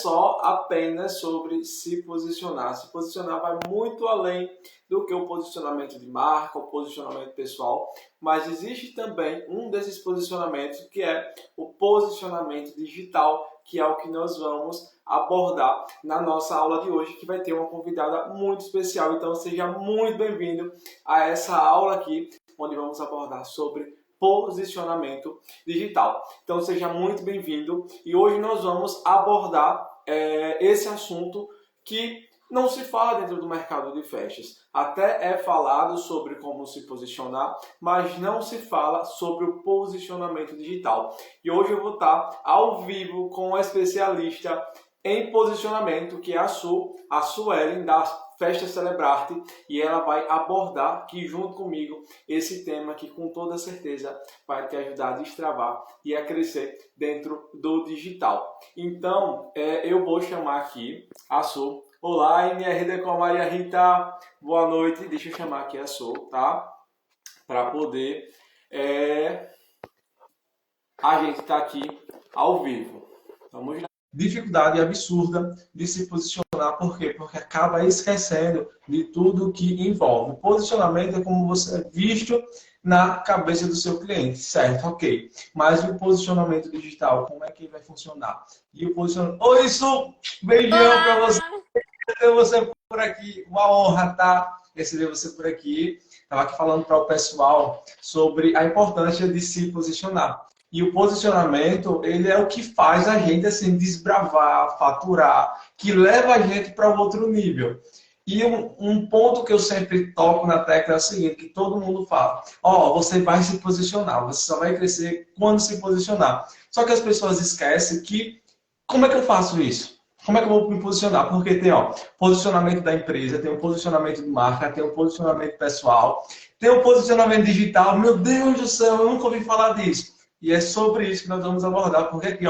só apenas sobre se posicionar. Se posicionar vai muito além do que o posicionamento de marca, o posicionamento pessoal, mas existe também um desses posicionamentos que é o posicionamento digital, que é o que nós vamos abordar na nossa aula de hoje, que vai ter uma convidada muito especial. Então seja muito bem-vindo a essa aula aqui, onde vamos abordar sobre posicionamento digital. Então seja muito bem-vindo e hoje nós vamos abordar esse assunto que não se fala dentro do mercado de festas. Até é falado sobre como se posicionar, mas não se fala sobre o posicionamento digital. E hoje eu vou estar ao vivo com uma especialista em posicionamento, que é a Suelen, da Festa Celebrarte, e ela vai abordar aqui junto comigo esse tema que com toda certeza vai te ajudar a destravar e a crescer dentro do digital. Então, eu vou chamar aqui a Su. Olá, MR com a Maria Rita. Boa noite. Deixa eu chamar aqui a Su, tá? Para poder a gente tá aqui ao vivo. Vamos lá. Dificuldade absurda de se posicionar. Por quê? Porque acaba esquecendo de tudo que envolve. O posicionamento é como você é visto na cabeça do seu cliente, certo? Ok. Mas e o posicionamento digital? Como é que vai funcionar? E o posicionamento... Oi, Su! Beijão para você! Receber você por aqui. Uma honra, tá? Receber você por aqui. Estava aqui falando para o pessoal sobre a importância de se posicionar. E o posicionamento, ele é o que faz a gente assim desbravar, faturar, que leva a gente para um outro nível. E um ponto que eu sempre toco na tecla é o seguinte, que todo mundo fala, você vai se posicionar, você só vai crescer quando se posicionar. Só que as pessoas esquecem que, como é que eu faço isso? Como é que eu vou me posicionar? Porque tem, posicionamento da empresa, tem o posicionamento de marca, tem o posicionamento pessoal, tem o posicionamento digital. Meu Deus do céu, eu nunca ouvi falar disso. E é sobre isso que nós vamos abordar, porque aqui,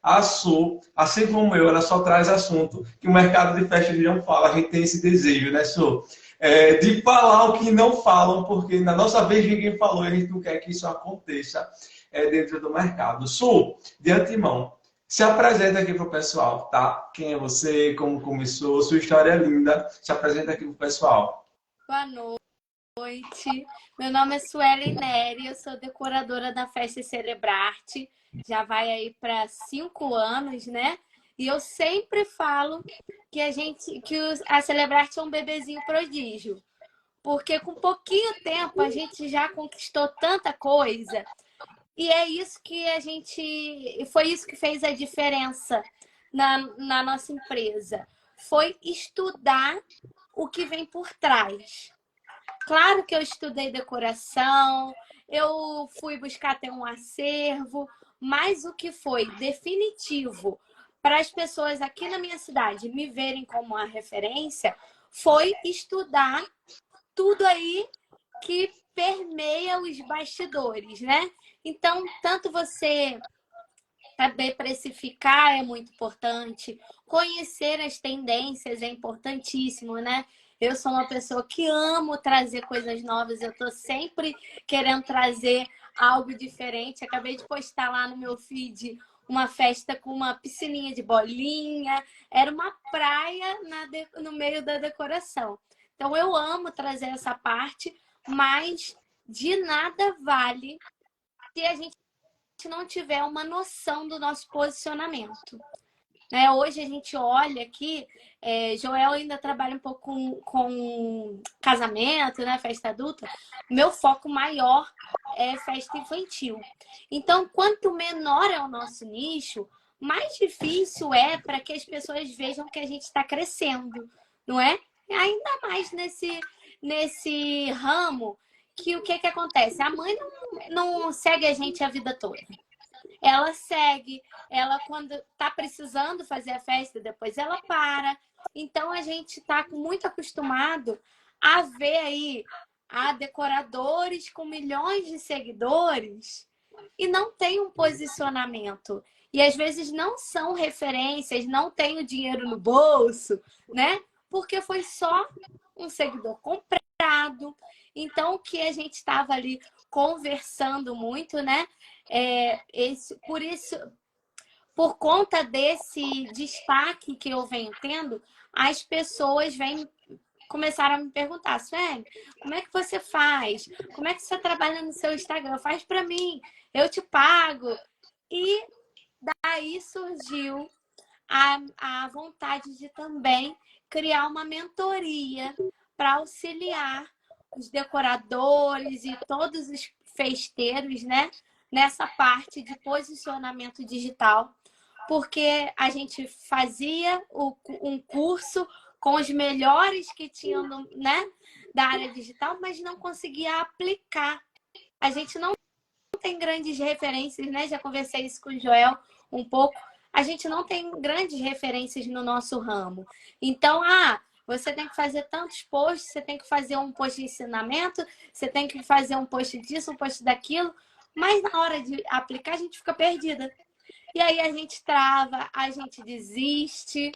a Su, assim como eu, ela só traz assunto que o mercado de fashion não fala. A gente tem esse desejo, né, Su? De falar o que não falam, porque na nossa vez ninguém falou e a gente não quer que isso aconteça dentro do mercado. Su, de antemão, se apresenta aqui para o pessoal, tá? Quem é você, como começou, sua história é linda. Se apresenta aqui para o pessoal. Boa noite. Meu nome é Suelen Neri, eu sou decoradora da Festa Celebrarte. Já vai aí para 5 anos, né? E eu sempre falo que a Celebrarte é um bebezinho prodígio. Porque com pouquinho tempo a gente já conquistou tanta coisa. E é isso que foi isso que fez a diferença na nossa empresa. Foi estudar o que vem por trás. Claro que eu estudei decoração, eu fui buscar até um acervo, mas o que foi definitivo para as pessoas aqui na minha cidade me verem como uma referência foi estudar tudo aí que permeia os bastidores, né? Então, tanto você saber precificar é muito importante, conhecer as tendências é importantíssimo, né? Eu sou uma pessoa que amo trazer coisas novas, eu tô sempre querendo trazer algo diferente. Acabei de postar lá no meu feed uma festa com uma piscininha de bolinha, era uma praia no meio da decoração. Então eu amo trazer essa parte, mas de nada vale se a gente não tiver uma noção do nosso posicionamento. Hoje a gente olha aqui, Joel ainda trabalha um pouco com casamento, né, festa adulta. Meu foco maior é festa infantil. Então, quanto menor é o nosso nicho, mais difícil é para que as pessoas vejam que a gente está crescendo, não é? Ainda mais nesse ramo, que o que acontece? A mãe não segue a gente a vida toda. Ela segue, ela quando está precisando fazer a festa, depois ela para. Então, a gente está muito acostumado a ver aí decoradores com milhões de seguidores e não tem um posicionamento. E às vezes não são referências, não tem o dinheiro no bolso, né? Porque foi só um seguidor comprado. Então, o que a gente estava ali por conta desse destaque que eu venho tendo, as pessoas começaram a me perguntar, Sueli, como é que você faz? Como é que você trabalha no seu Instagram? Faz para mim, eu te pago. E daí surgiu a vontade de também criar uma mentoria para auxiliar os decoradores e todos os festeiros, né, nessa parte de posicionamento digital, porque a gente fazia um curso com os melhores que tinham, né, da área digital, mas não conseguia aplicar. A gente não tem grandes referências, né? Já conversei isso com o Joel um pouco. A gente não tem grandes referências no nosso ramo. Então, você tem que fazer tantos posts, você tem que fazer um post de ensinamento, você tem que fazer um post disso, um post daquilo, mas na hora de aplicar a gente fica perdida. E aí a gente trava, a gente desiste.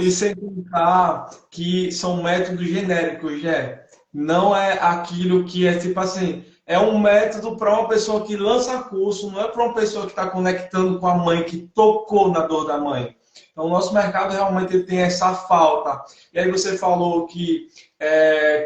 E sem contar que são métodos genéricos, Jé. Não é aquilo que é tipo assim, é um método para uma pessoa que lança curso, não é para uma pessoa que está conectando com a mãe, que tocou na dor da mãe. Então, o nosso mercado realmente tem essa falta. E aí você falou que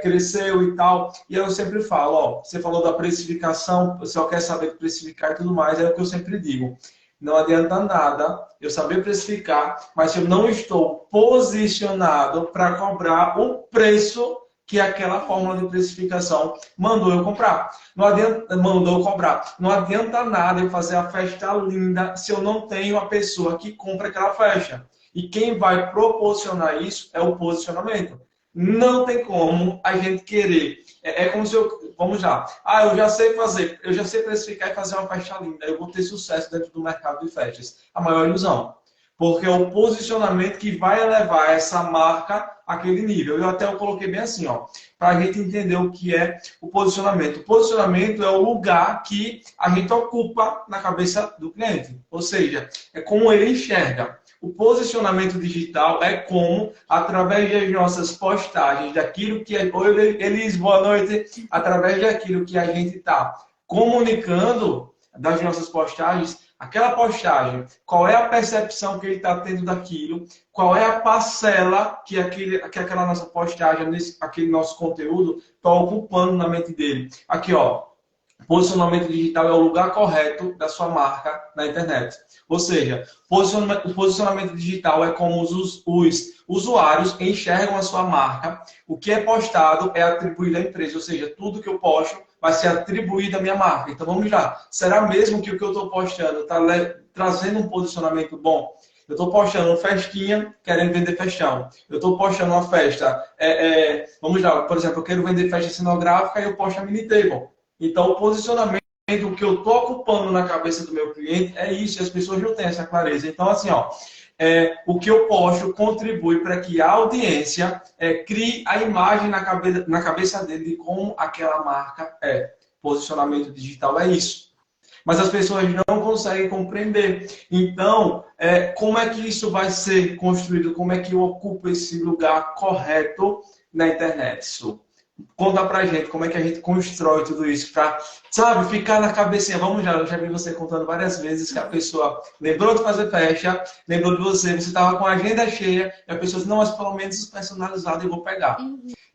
cresceu e tal, e eu sempre falo, ó, você falou da precificação, você só quer saber precificar e tudo mais, é o que eu sempre digo. Não adianta nada eu saber precificar, mas se eu não estou posicionado para cobrar o preço que aquela fórmula de precificação mandou eu comprar. Não adianta, mandou eu cobrar. Não adianta nada eu fazer a festa linda se eu não tenho a pessoa que compra aquela festa. E quem vai proporcionar isso é o posicionamento. Não tem como a gente querer. É como se eu. Vamos lá. Eu já sei fazer, eu já sei precificar e fazer uma festa linda. Eu vou ter sucesso dentro do mercado de festas. A maior ilusão. Porque é o posicionamento que vai elevar essa marca àquele nível. Eu até coloquei bem assim, ó, para a gente entender o que é o posicionamento. O posicionamento é o lugar que a gente ocupa na cabeça do cliente. Ou seja, é como ele enxerga. O posicionamento digital é como, através das nossas postagens, daquilo que... Oi, Elis, boa noite. Através daquilo que a gente está comunicando, das nossas postagens, aquela postagem, qual é a percepção que ele está tendo daquilo, qual é a parcela que aquela nossa postagem, aquele nosso conteúdo está ocupando na mente dele. Aqui, ó. Posicionamento digital é o lugar correto da sua marca na internet. Ou seja, o posicionamento digital é como os usuários enxergam a sua marca. O que é postado é atribuído à empresa. Ou seja, tudo que eu posto vai ser atribuído à minha marca. Então vamos lá. Será mesmo que o que eu estou postando está trazendo um posicionamento bom? Eu estou postando uma festinha querendo vender festão. Eu estou postando uma festa. Vamos lá, por exemplo, eu quero vender festa cenográfica e eu posto a mini table. Então, o posicionamento que eu estou ocupando na cabeça do meu cliente é isso, e as pessoas não têm essa clareza. Então, assim, ó, o que eu posto contribui para que a audiência crie a imagem na cabeça dele de como aquela marca é. Posicionamento digital é isso. Mas as pessoas não conseguem compreender. Então, como é que isso vai ser construído? Como é que eu ocupo esse lugar correto na internet, Su? Conta pra gente como é que a gente constrói tudo isso pra, sabe, ficar na cabecinha. Vamos já, eu já vi você contando várias vezes que a pessoa lembrou de fazer festa, lembrou de você estava com a agenda cheia, e a pessoa disse, não, mas pelo menos os personalizados eu vou pegar.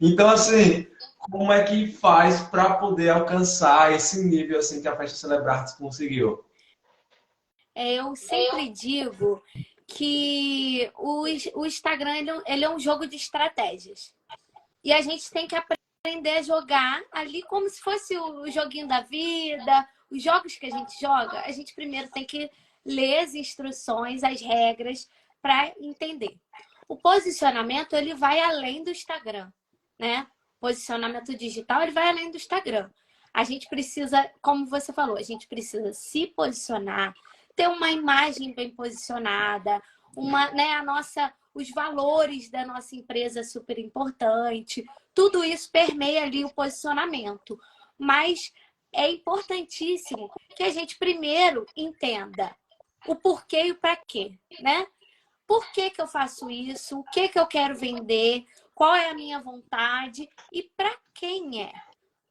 Então, assim, como é que faz para poder alcançar esse nível assim que a Festa Celebrartes conseguiu? Eu sempre digo que o Instagram ele é um jogo de estratégias. E a gente tem que aprender a jogar ali como se fosse o joguinho da vida, os jogos que a gente joga. A gente primeiro tem que ler as instruções, as regras, para entender. O posicionamento, ele vai além do Instagram, né? Posicionamento digital, ele vai além do Instagram. A gente precisa, como você falou, a gente precisa se posicionar, ter uma imagem bem posicionada, né, os valores da nossa empresa é super importante. Tudo isso permeia ali o posicionamento. Mas é importantíssimo que a gente primeiro entenda o porquê e o para quê, né? Por que que eu faço isso? O que que eu quero vender? Qual é a minha vontade? E para quem é?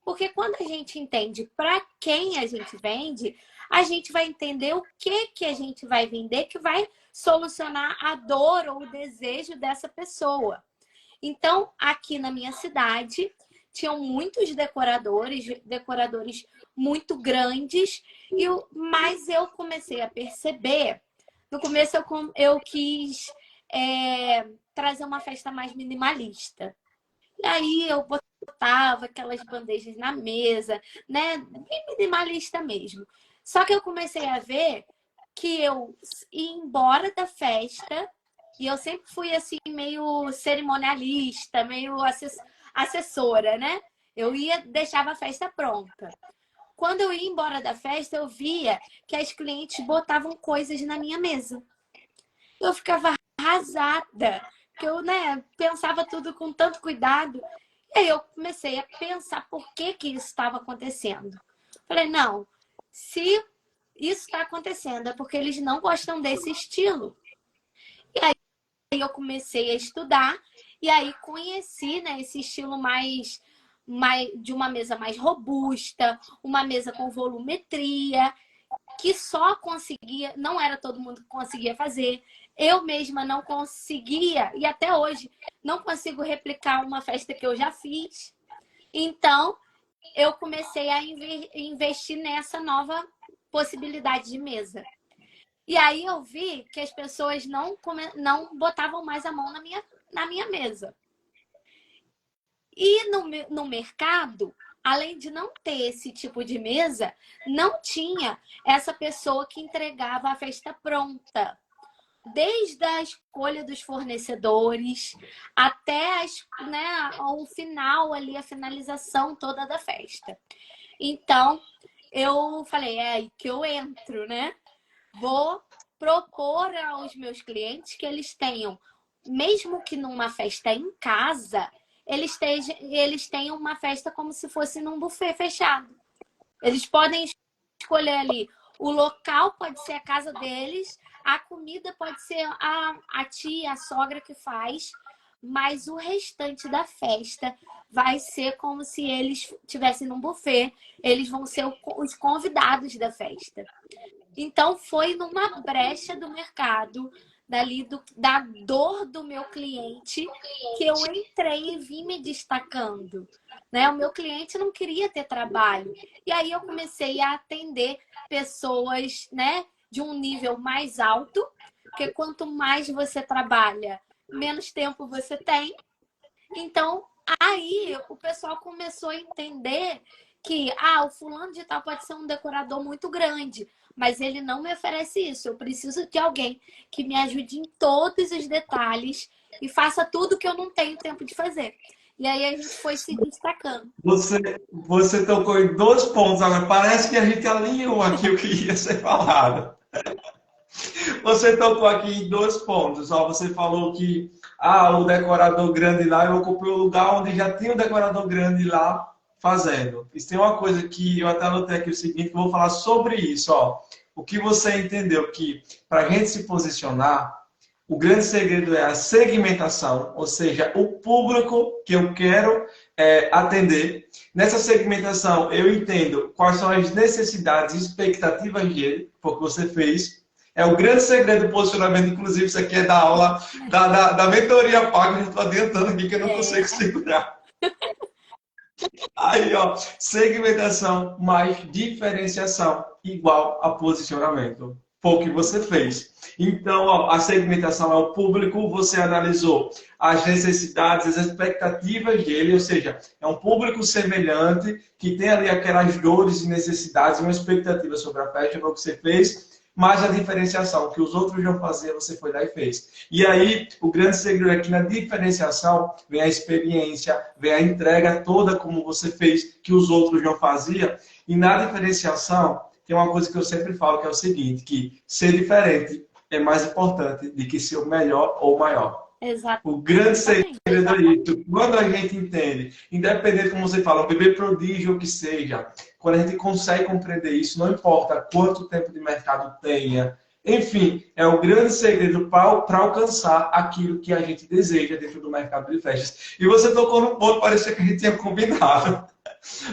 Porque quando a gente entende para quem a gente vende, a gente vai entender o que a gente vai vender que vai solucionar a dor ou o desejo dessa pessoa. Então, aqui na minha cidade, tinham muitos decoradores muito grandes, mas eu comecei a perceber. No começo eu quis trazer uma festa mais minimalista. E aí eu botava aquelas bandejas na mesa, né? Bem minimalista mesmo. Só que eu comecei a ver que eu ia embora da festa, e eu sempre fui assim, meio cerimonialista, meio assessora, né? Eu deixava a festa pronta. Quando eu ia embora da festa, eu via que as clientes botavam coisas na minha mesa. Eu ficava arrasada, porque eu, né, pensava tudo com tanto cuidado. E aí eu comecei a pensar por que isso estava acontecendo. Falei, não, se isso está acontecendo é porque eles não gostam desse estilo. E aí eu comecei a estudar e aí conheci, né, esse estilo mais de uma mesa mais robusta, uma mesa com volumetria, que só conseguia, não era todo mundo que conseguia fazer. Eu mesma não conseguia, e até hoje não consigo replicar uma festa que eu já fiz. Então, eu comecei a investir nessa nova possibilidade de mesa. E aí eu vi que as pessoas não botavam mais a mão na minha mesa. E no mercado, além de não ter esse tipo de mesa, não tinha essa pessoa que entregava a festa pronta. Desde a escolha dos fornecedores até o final ali, a finalização toda da festa. Então, eu falei, é aí que eu entro, né? Vou propor aos meus clientes que eles tenham, mesmo que numa festa em casa, eles tenham uma festa como se fosse num buffet fechado. Eles podem escolher ali, o local pode ser a casa deles, a comida pode ser a tia, a sogra que faz, mas o restante da festa vai ser como se eles estivessem num buffet. Eles vão ser os convidados da festa. Então, foi numa brecha do mercado, da dor do meu cliente, que eu entrei e vim me destacando. Né? O meu cliente não queria ter trabalho. E aí eu comecei a atender pessoas, né, de um nível mais alto, porque quanto mais você trabalha, menos tempo você tem. Então, aí o pessoal começou a entender que o fulano de tal pode ser um decorador muito grande, mas ele não me oferece isso. Eu preciso de alguém que me ajude em todos os detalhes e faça tudo que eu não tenho tempo de fazer. E aí a gente foi se destacando. Você tocou em 2 pontos agora. Parece que a gente alinhou aqui o que ia ser falado. Você tocou aqui em 2 pontos. Você falou que o decorador grande lá, eu ocupei o lugar onde já tinha um decorador grande lá fazendo. E tem uma coisa que eu até anotei aqui o seguinte, que eu vou falar sobre isso. O que você entendeu que para a gente se posicionar, o grande segredo é a segmentação, ou seja, o público que eu quero atender. Nessa segmentação, eu entendo quais são as necessidades e expectativas dele, porque você fez. É o grande segredo do posicionamento, inclusive isso aqui é da aula, da mentoria paga, eu estou adiantando aqui que eu não consigo segurar. Aí, segmentação mais diferenciação igual a posicionamento. Foi o que você fez. Então, a segmentação é o público, você analisou as necessidades, as expectativas dele, ou seja, é um público semelhante, que tem ali aquelas dores e necessidades, uma expectativa sobre a festa, foi o que você fez, mas a diferenciação, que os outros já faziam, você foi lá e fez. E aí, o grande segredo é que na diferenciação vem a experiência, vem a entrega toda como você fez, que os outros não faziam. E na diferenciação, tem uma coisa que eu sempre falo, que é o seguinte, que ser diferente é mais importante do que ser o melhor ou o maior. Exato. O grande segredo é isso. Quando a gente entende, independente como você fala, o bebê prodígio ou que seja, quando a gente consegue compreender isso, não importa quanto tempo de mercado tenha, enfim, é o grande segredo para alcançar aquilo que a gente deseja dentro do mercado de festas. E você tocou no ponto, parecia que a gente tinha combinado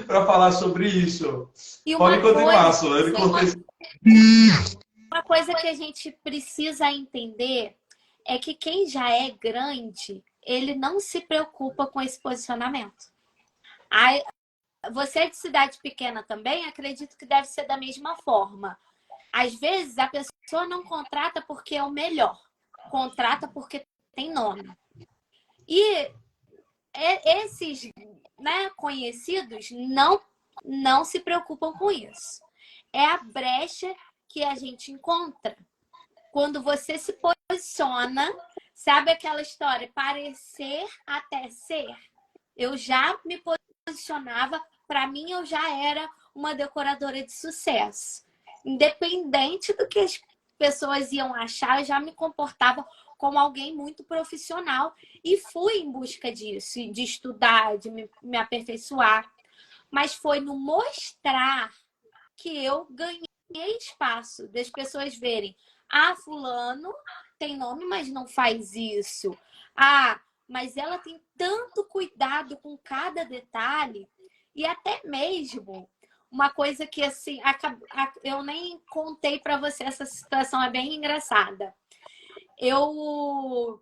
para falar sobre isso. E Pode continuar, coisa, Solane. Uma coisa que a gente precisa entender é que quem já é grande, ele não se preocupa com esse posicionamento. Aí, você é de cidade pequena também? Acredito que deve ser da mesma forma. Às vezes, a pessoa não contrata porque é o melhor. Contrata porque tem nome. E esses, né, conhecidos não se preocupam com isso. É a brecha que a gente encontra quando você se posiciona. Sabe aquela história, parecer até ser? Eu já me posicionava, para mim eu já era uma decoradora de sucesso. Independente do que as pessoas iam achar, eu já me comportava como alguém muito profissional e fui em busca disso, de estudar, de me aperfeiçoar. Mas foi no mostrar que eu ganhei espaço, das pessoas verem: ah, fulano tem nome, mas não faz isso. Ah, mas ela tem tanto cuidado com cada detalhe. E até mesmo uma coisa que, assim, eu nem contei para você, essa situação é bem engraçada. Eu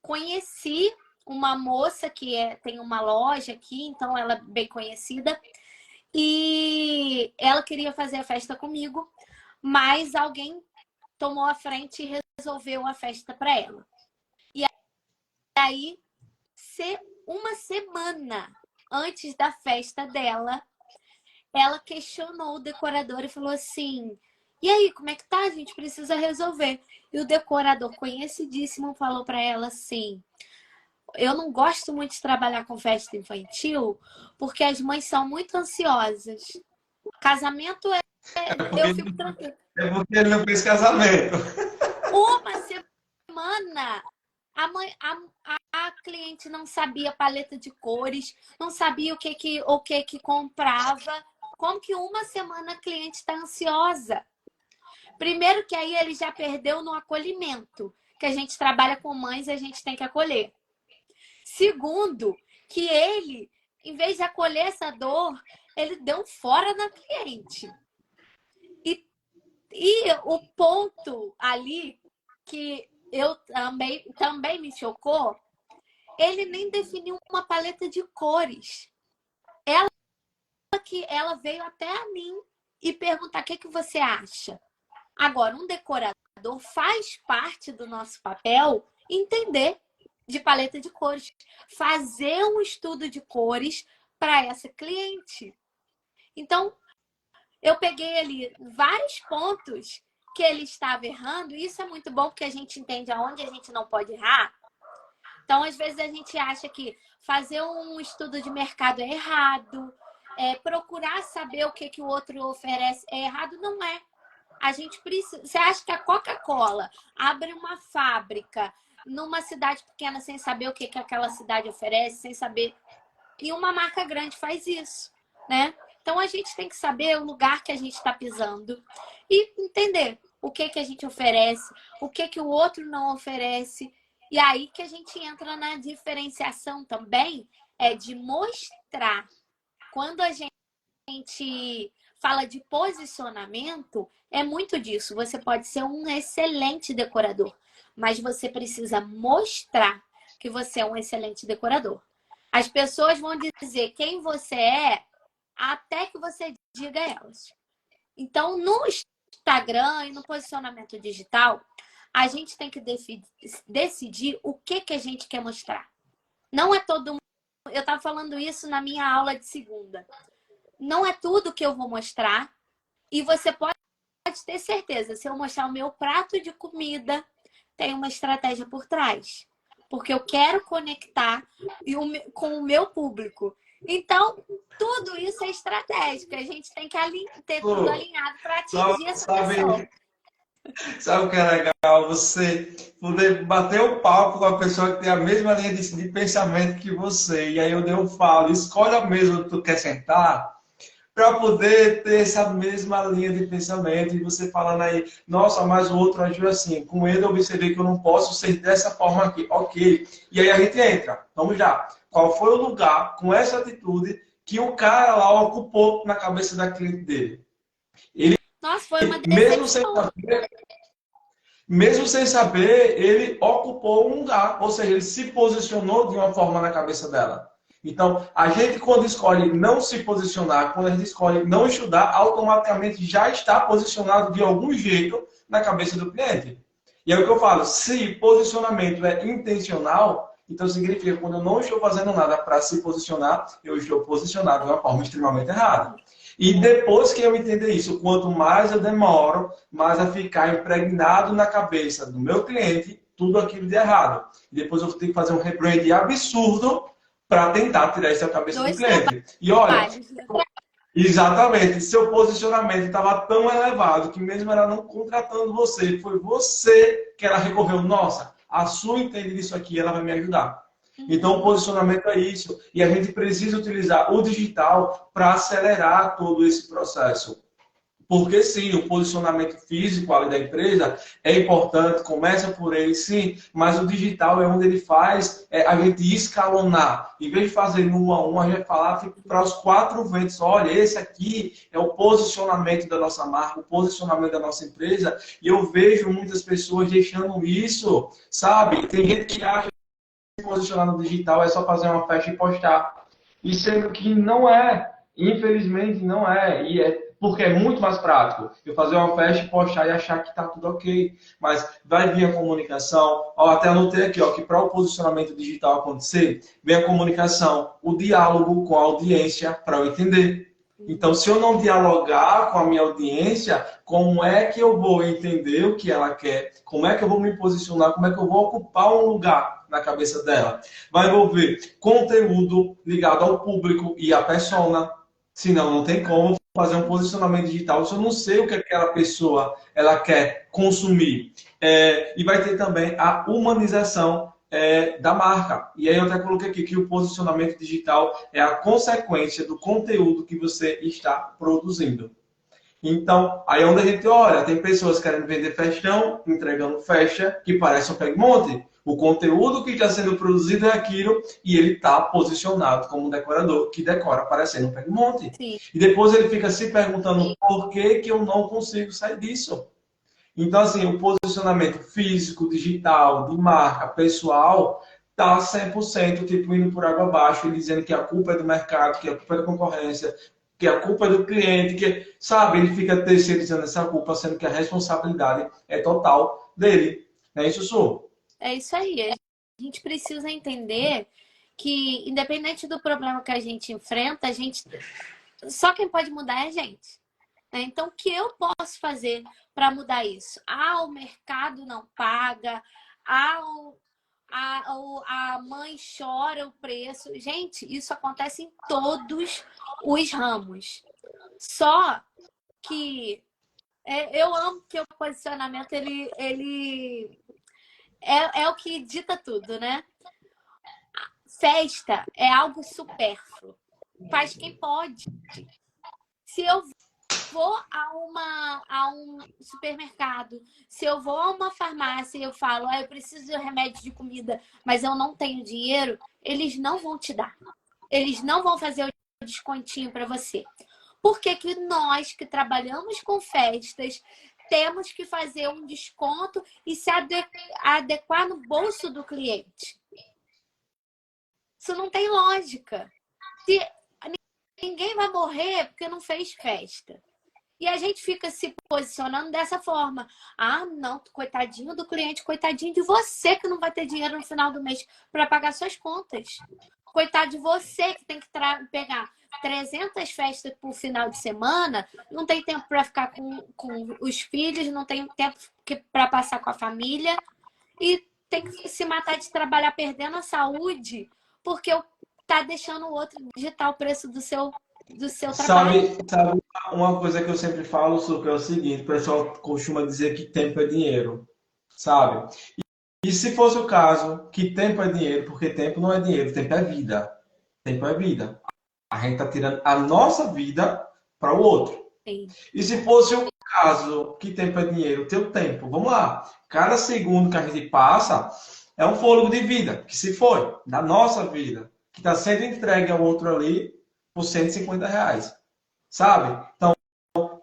conheci uma moça que tem uma loja aqui, então ela é bem conhecida, e ela queria fazer a festa comigo, mas alguém tomou a frente e resolveu a festa para ela. E aí, uma semana antes da festa dela, ela questionou o decorador e falou assim: e aí, como é que tá? A gente precisa resolver. E o decorador, conhecidíssimo, falou para ela assim: eu não gosto muito de trabalhar com festa infantil porque as mães são muito ansiosas. Casamento eu fico tranquila. É porque ele não fez casamento. Uma semana a cliente não sabia paleta de cores, não sabia o que comprava. Como que uma semana a cliente está ansiosa? Primeiro que aí ele já perdeu no acolhimento, que a gente trabalha com mães e a gente tem que acolher. Segundo, que ele, em vez de acolher essa dor, ele deu um fora na cliente. E o ponto ali que eu também me chocou, ele nem definiu uma paleta de cores. Ela veio até a mim e perguntar: o que você acha? Agora, um decorador faz parte do nosso papel entender de paleta de cores, fazer um estudo de cores para essa cliente. Então, eu peguei ali vários pontos que ele estava errando, e isso é muito bom porque a gente entende aonde a gente não pode errar. Então, às vezes, a gente acha que fazer um estudo de mercado é errado, procurar saber o que o outro oferece é errado. Não é. A gente precisa. Você acha que a Coca-Cola abre uma fábrica numa cidade pequena sem saber o que aquela cidade oferece, sem saber. E uma marca grande faz isso, né? Então a gente tem que saber o lugar que a gente está pisando e entender o que a gente oferece, o que o outro não oferece. E aí que a gente entra na diferenciação também, de mostrar. Quando a gente fala de posicionamento, é muito disso. Você pode ser um excelente decorador, mas você precisa mostrar que você é um excelente decorador. As pessoas vão dizer quem você é até que você diga a elas. Então, no Instagram e no posicionamento digital, a gente tem que decidir o que a gente quer mostrar. Não é todo mundo. Eu estava falando isso na minha aula de segunda. Não é tudo que eu vou mostrar. E você pode ter certeza, se eu mostrar o meu prato de comida, tem uma estratégia por trás. Porque eu quero conectar com o meu público. Então, tudo isso é estratégico. A gente tem que ter tudo alinhado para atingir essa pessoa. Sabe o que é legal? Você poder bater o papo com a pessoa que tem a mesma linha de pensamento que você. E aí eu falo, escolhe a mesa onde tu quer sentar, para poder ter essa mesma linha de pensamento. E você falando aí, nossa, mas o outro agiu assim. Com ele eu observei que eu não posso ser dessa forma aqui. Ok. E aí a gente entra. Vamos já. Qual foi o lugar, com essa atitude, que o cara lá ocupou na cabeça da cliente dele? Nossa, foi uma Mesmo sem decepção. saber, mesmo sem saber, ele ocupou um lugar, ou seja, ele se posicionou de uma forma na cabeça dela. Então, a gente quando escolhe não se posicionar, quando a gente escolhe não estudar, automaticamente já está posicionado de algum jeito na cabeça do cliente. E é o que eu falo, se posicionamento é intencional, então significa que quando eu não estou fazendo nada para se posicionar, eu estou posicionado de uma forma extremamente errada. E depois que eu entender isso, quanto mais eu demoro, mais a ficar impregnado na cabeça do meu cliente tudo aquilo de errado. E depois eu tenho que fazer um rebrand absurdo para tentar tirar isso da cabeça do Dois cliente. E olha, trabalhos, né? exatamente, seu posicionamento estava tão elevado que mesmo ela não contratando você, foi você que ela recorreu. Nossa, a sua entende disso aqui, ela vai me ajudar. Então, o posicionamento é isso. E a gente precisa utilizar o digital para acelerar todo esse processo. Porque sim, o posicionamento físico ali da empresa é importante, começa por ele, sim, mas o digital é onde ele faz a gente escalonar. Em vez de fazer no 1 a 1, a gente vai falar para os 4 ventos, olha, esse aqui é o posicionamento da nossa marca, o posicionamento da nossa empresa, e eu vejo muitas pessoas deixando isso, sabe? Tem gente que acha que se posicionar no digital é só fazer uma festa e postar. E sendo que não é, infelizmente não é, e é porque é muito mais prático eu fazer uma festa, postar e achar que está tudo ok. Mas vai vir a comunicação, ó, até anotei aqui, ó, que para o posicionamento digital acontecer, vem a comunicação, o diálogo com a audiência para eu entender. Então, se eu não dialogar com a minha audiência, como é que eu vou entender o que ela quer? Como é que eu vou me posicionar? Como é que eu vou ocupar um lugar na cabeça dela? Vai envolver conteúdo ligado ao público e à persona. Senão, não tem como fazer um posicionamento digital se eu não sei o que aquela pessoa ela quer consumir. E vai ter também a humanização da marca. E aí eu até coloquei aqui que o posicionamento digital é a consequência do conteúdo que você está produzindo. Então, aí é onde a gente olha, tem pessoas querendo vender festão, entregando festa que parece um peg-monte. O conteúdo que está sendo produzido é aquilo e ele está posicionado como um decorador que decora parecendo um peg-monte. E depois ele fica se perguntando por que eu não consigo sair disso. Então, assim, o posicionamento físico, digital, de marca, pessoal, está 100% tipo indo por água abaixo e dizendo que a culpa é do mercado, que a culpa é da concorrência, que a culpa é do cliente, que, sabe, ele fica terceirizando essa culpa, sendo que a responsabilidade é total dele. Não é isso, Su? É isso aí. A gente precisa entender que, independente do problema que a gente enfrenta, só quem pode mudar é a gente. Então, o que eu posso fazer para mudar isso? O mercado não paga, a mãe chora o preço. Gente, isso acontece em todos os ramos. Só que eu amo que o posicionamento ele é o que dita tudo, né? Festa é algo supérfluo. Faz quem pode. Se eu vou a um supermercado, se eu vou a uma farmácia e eu falo, eu preciso de remédio de comida, mas eu não tenho dinheiro, eles não vão te dar. Eles não vão fazer o descontinho para você. Por que que nós que trabalhamos com festas temos que fazer um desconto e se adequar no bolso do cliente? Isso não tem lógica. Ninguém vai morrer porque não fez festa. E a gente fica se posicionando dessa forma. Não, coitadinho do cliente, coitadinho de você que não vai ter dinheiro no final do mês para pagar suas contas. Coitado de você que tem que pegar 300 festas por final de semana, não tem tempo para ficar com os filhos, não tem tempo para passar com a família e tem que se matar de trabalhar perdendo a saúde porque tá deixando o outro digitar o preço do seu trabalho. Sabe uma coisa que eu sempre falo, Su, que é o seguinte, o pessoal costuma dizer que tempo é dinheiro, sabe? E se fosse o caso, que tempo é dinheiro, porque tempo não é dinheiro, tempo é vida. Tempo é vida. A gente está tirando a nossa vida para o outro. Sim. E se fosse o caso, que tempo é dinheiro? O teu tempo. Vamos lá. Cada segundo que a gente passa é um fôlego de vida, que se foi, da nossa vida, que está sendo entregue ao outro ali por R$ 150. Sabe? Então,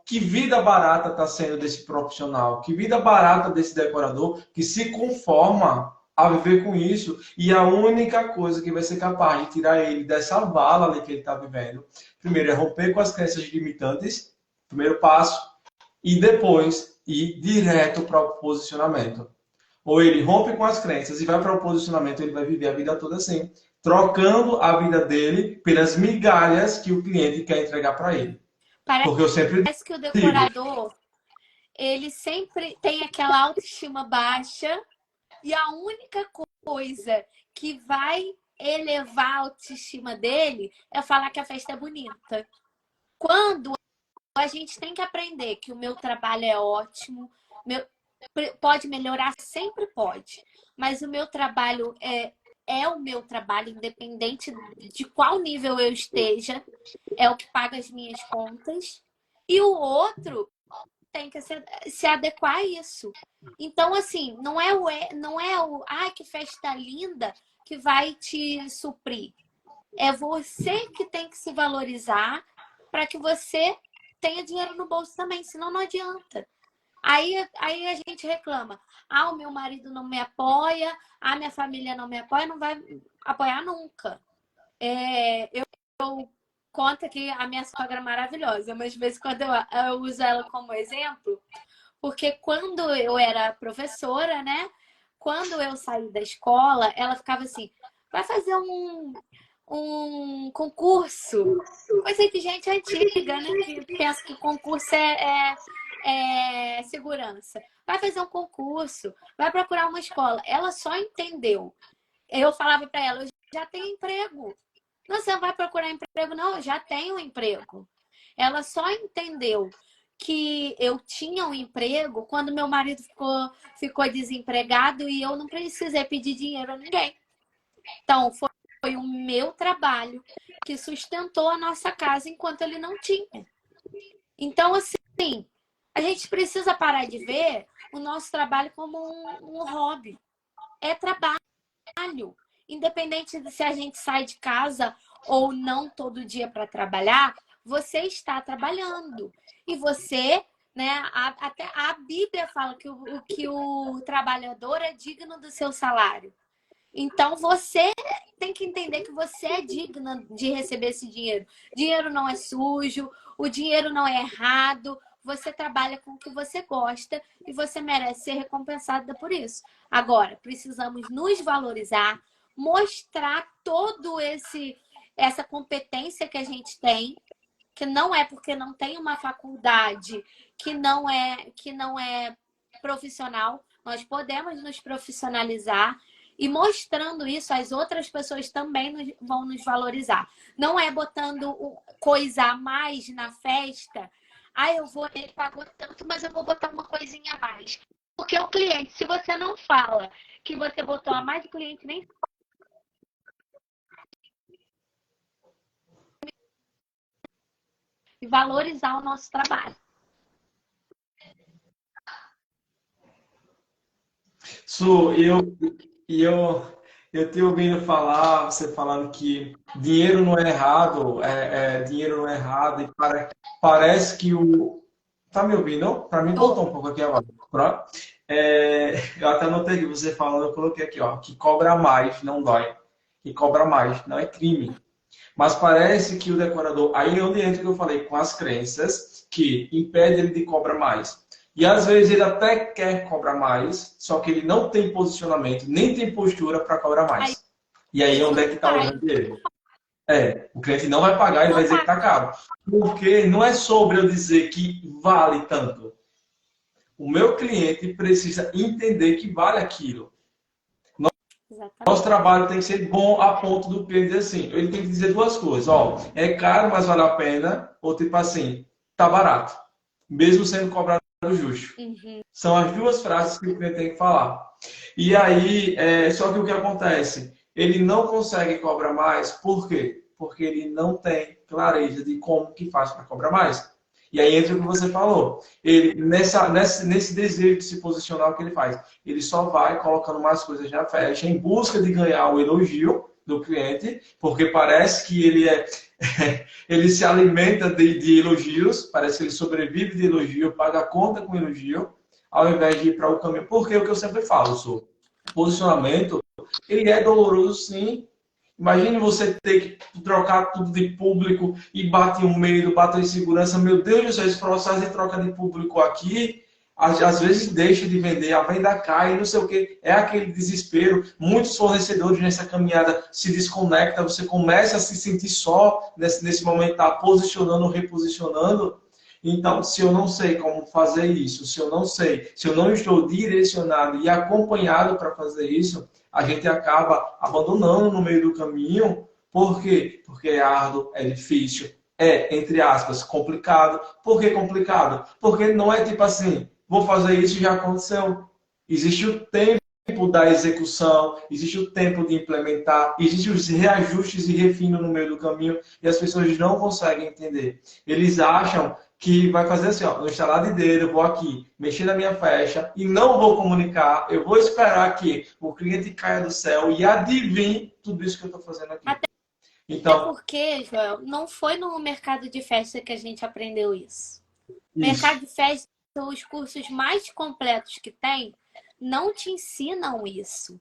que vida barata está sendo desse profissional, que vida barata desse decorador que se conforma a viver com isso, e a única coisa que vai ser capaz de tirar ele dessa vala ali que ele está vivendo, primeiro é romper com as crenças limitantes, primeiro passo, e depois ir direto para o posicionamento. Ou ele rompe com as crenças e vai para o posicionamento, ele vai viver a vida toda assim, trocando a vida dele pelas migalhas que o cliente quer entregar para ele. Porque eu sempre Parece que o decorador, ele sempre tem aquela autoestima baixa, e a única coisa que vai elevar a autoestima dele é falar que a festa é bonita. Quando a gente tem que aprender que o meu trabalho é ótimo, pode melhorar, sempre pode, mas o meu trabalho é o meu trabalho, independente de qual nível eu esteja, é o que paga as minhas contas, e o outro tem que se adequar a isso. Então, assim, não é o ai, que festa linda que vai te suprir. É você que tem que se valorizar para que você tenha dinheiro no bolso também, senão não adianta. Aí a gente reclama, o meu marido não me apoia, a minha família não me apoia, não vai apoiar nunca. Eu conto que a minha sogra é maravilhosa, mas de vez em quando eu uso ela como exemplo, porque quando eu era professora, né? Quando eu saí da escola, ela ficava assim, vai fazer um concurso. Coisa de gente antiga, né? Que pensa que concurso é segurança. Vai fazer um concurso, vai procurar uma escola. Ela só entendeu. Eu falava para ela, eu já tenho emprego. Não, você não vai procurar emprego, não, eu já tenho um emprego. Ela só entendeu que eu tinha um emprego quando meu marido ficou desempregado e eu não precisei pedir dinheiro a ninguém. Então, foi o meu trabalho que sustentou a nossa casa enquanto ele não tinha. Então, assim, a gente precisa parar de ver o nosso trabalho como um hobby. É trabalho. Independente de se a gente sai de casa ou não todo dia para trabalhar, você está trabalhando. E você, né, até a Bíblia fala que o trabalhador é digno do seu salário. Então, você tem que entender que você é digna de receber esse dinheiro. Dinheiro não é sujo, o dinheiro não é errado. Você trabalha com o que você gosta e você merece ser recompensada por isso. Agora, precisamos nos valorizar, mostrar todo essa competência que a gente tem, que não é porque não tem uma faculdade, que não é profissional. Nós podemos nos profissionalizar e mostrando isso, as outras pessoas também vão nos valorizar. Não é botando coisa a mais na festa. Ele pagou tanto, mas eu vou botar uma coisinha a mais. Porque o cliente, se você não fala que você botou a mais, o cliente nem e valorizar o nosso trabalho. Su, eu te ouvindo falar, você falando que dinheiro não é errado, dinheiro não é errado, e parece que o... Tá me ouvindo? Para mim, voltou um pouco aqui agora. Eu até notei que você falando, eu coloquei aqui, ó, que cobra mais não dói. Que cobra mais não é crime. Mas parece que o decorador, aí é onde entra que eu falei, com as crenças, que impede ele de cobrar mais. E às vezes ele até quer cobrar mais, só que ele não tem posicionamento, nem tem postura para cobrar mais. E aí onde é que está o grande erro? O cliente não vai pagar, ele vai dizer que está caro. Porque não é sobre eu dizer que vale tanto. O meu cliente precisa entender que vale aquilo. Nosso trabalho tem que ser bom a ponto do cliente dizer assim. Ele tem que dizer duas coisas. Ó, é caro, mas vale a pena. Ou tipo assim, tá barato. Mesmo sendo cobrado justo. Uhum. São as duas frases que o cliente tem que falar. E aí, só que o que acontece? Ele não consegue cobrar mais. Por quê? Porque ele não tem clareza de como que faz para cobrar mais. E aí entra o que você falou. Ele, nesse desejo de se posicionar, o que ele faz? Ele só vai colocando mais coisas na festa em busca de ganhar o elogio do cliente, porque parece que ele ele se alimenta de elogios, parece que ele sobrevive de elogio, paga a conta com elogio, ao invés de ir para o caminho. Porque o que eu sempre falo, posicionamento, ele é doloroso sim. Imagine você ter que trocar tudo de público e bate um medo, bate insegurança. Meu Deus do céu, esse processo de troca de público aqui, às vezes deixa de vender, a venda cai, não sei o que. É aquele desespero. Muitos fornecedores nessa caminhada se desconectam, você começa a se sentir só nesse momento, tá posicionando, reposicionando. Então, se eu não sei como fazer isso, se eu não sei, se eu não estou direcionado e acompanhado para fazer isso, a gente acaba abandonando no meio do caminho. Por quê? Porque é árduo, é difícil, é, entre aspas, complicado. Por que complicado? Porque não é tipo assim, vou fazer isso e já aconteceu. Existe o tempo da execução, existe o tempo de implementar, existem os reajustes e refino no meio do caminho e as pessoas não conseguem entender. Eles acham que vai fazer assim, ó, no instalar de dedo, eu vou aqui, mexer na minha faixa e não vou comunicar, eu vou esperar que o cliente caia do céu e adivinhe tudo isso que eu estou fazendo aqui. Então, porque, Joel, não foi no mercado de festa que a gente aprendeu isso. Mercado de festa, os cursos mais completos que tem, não te ensinam isso.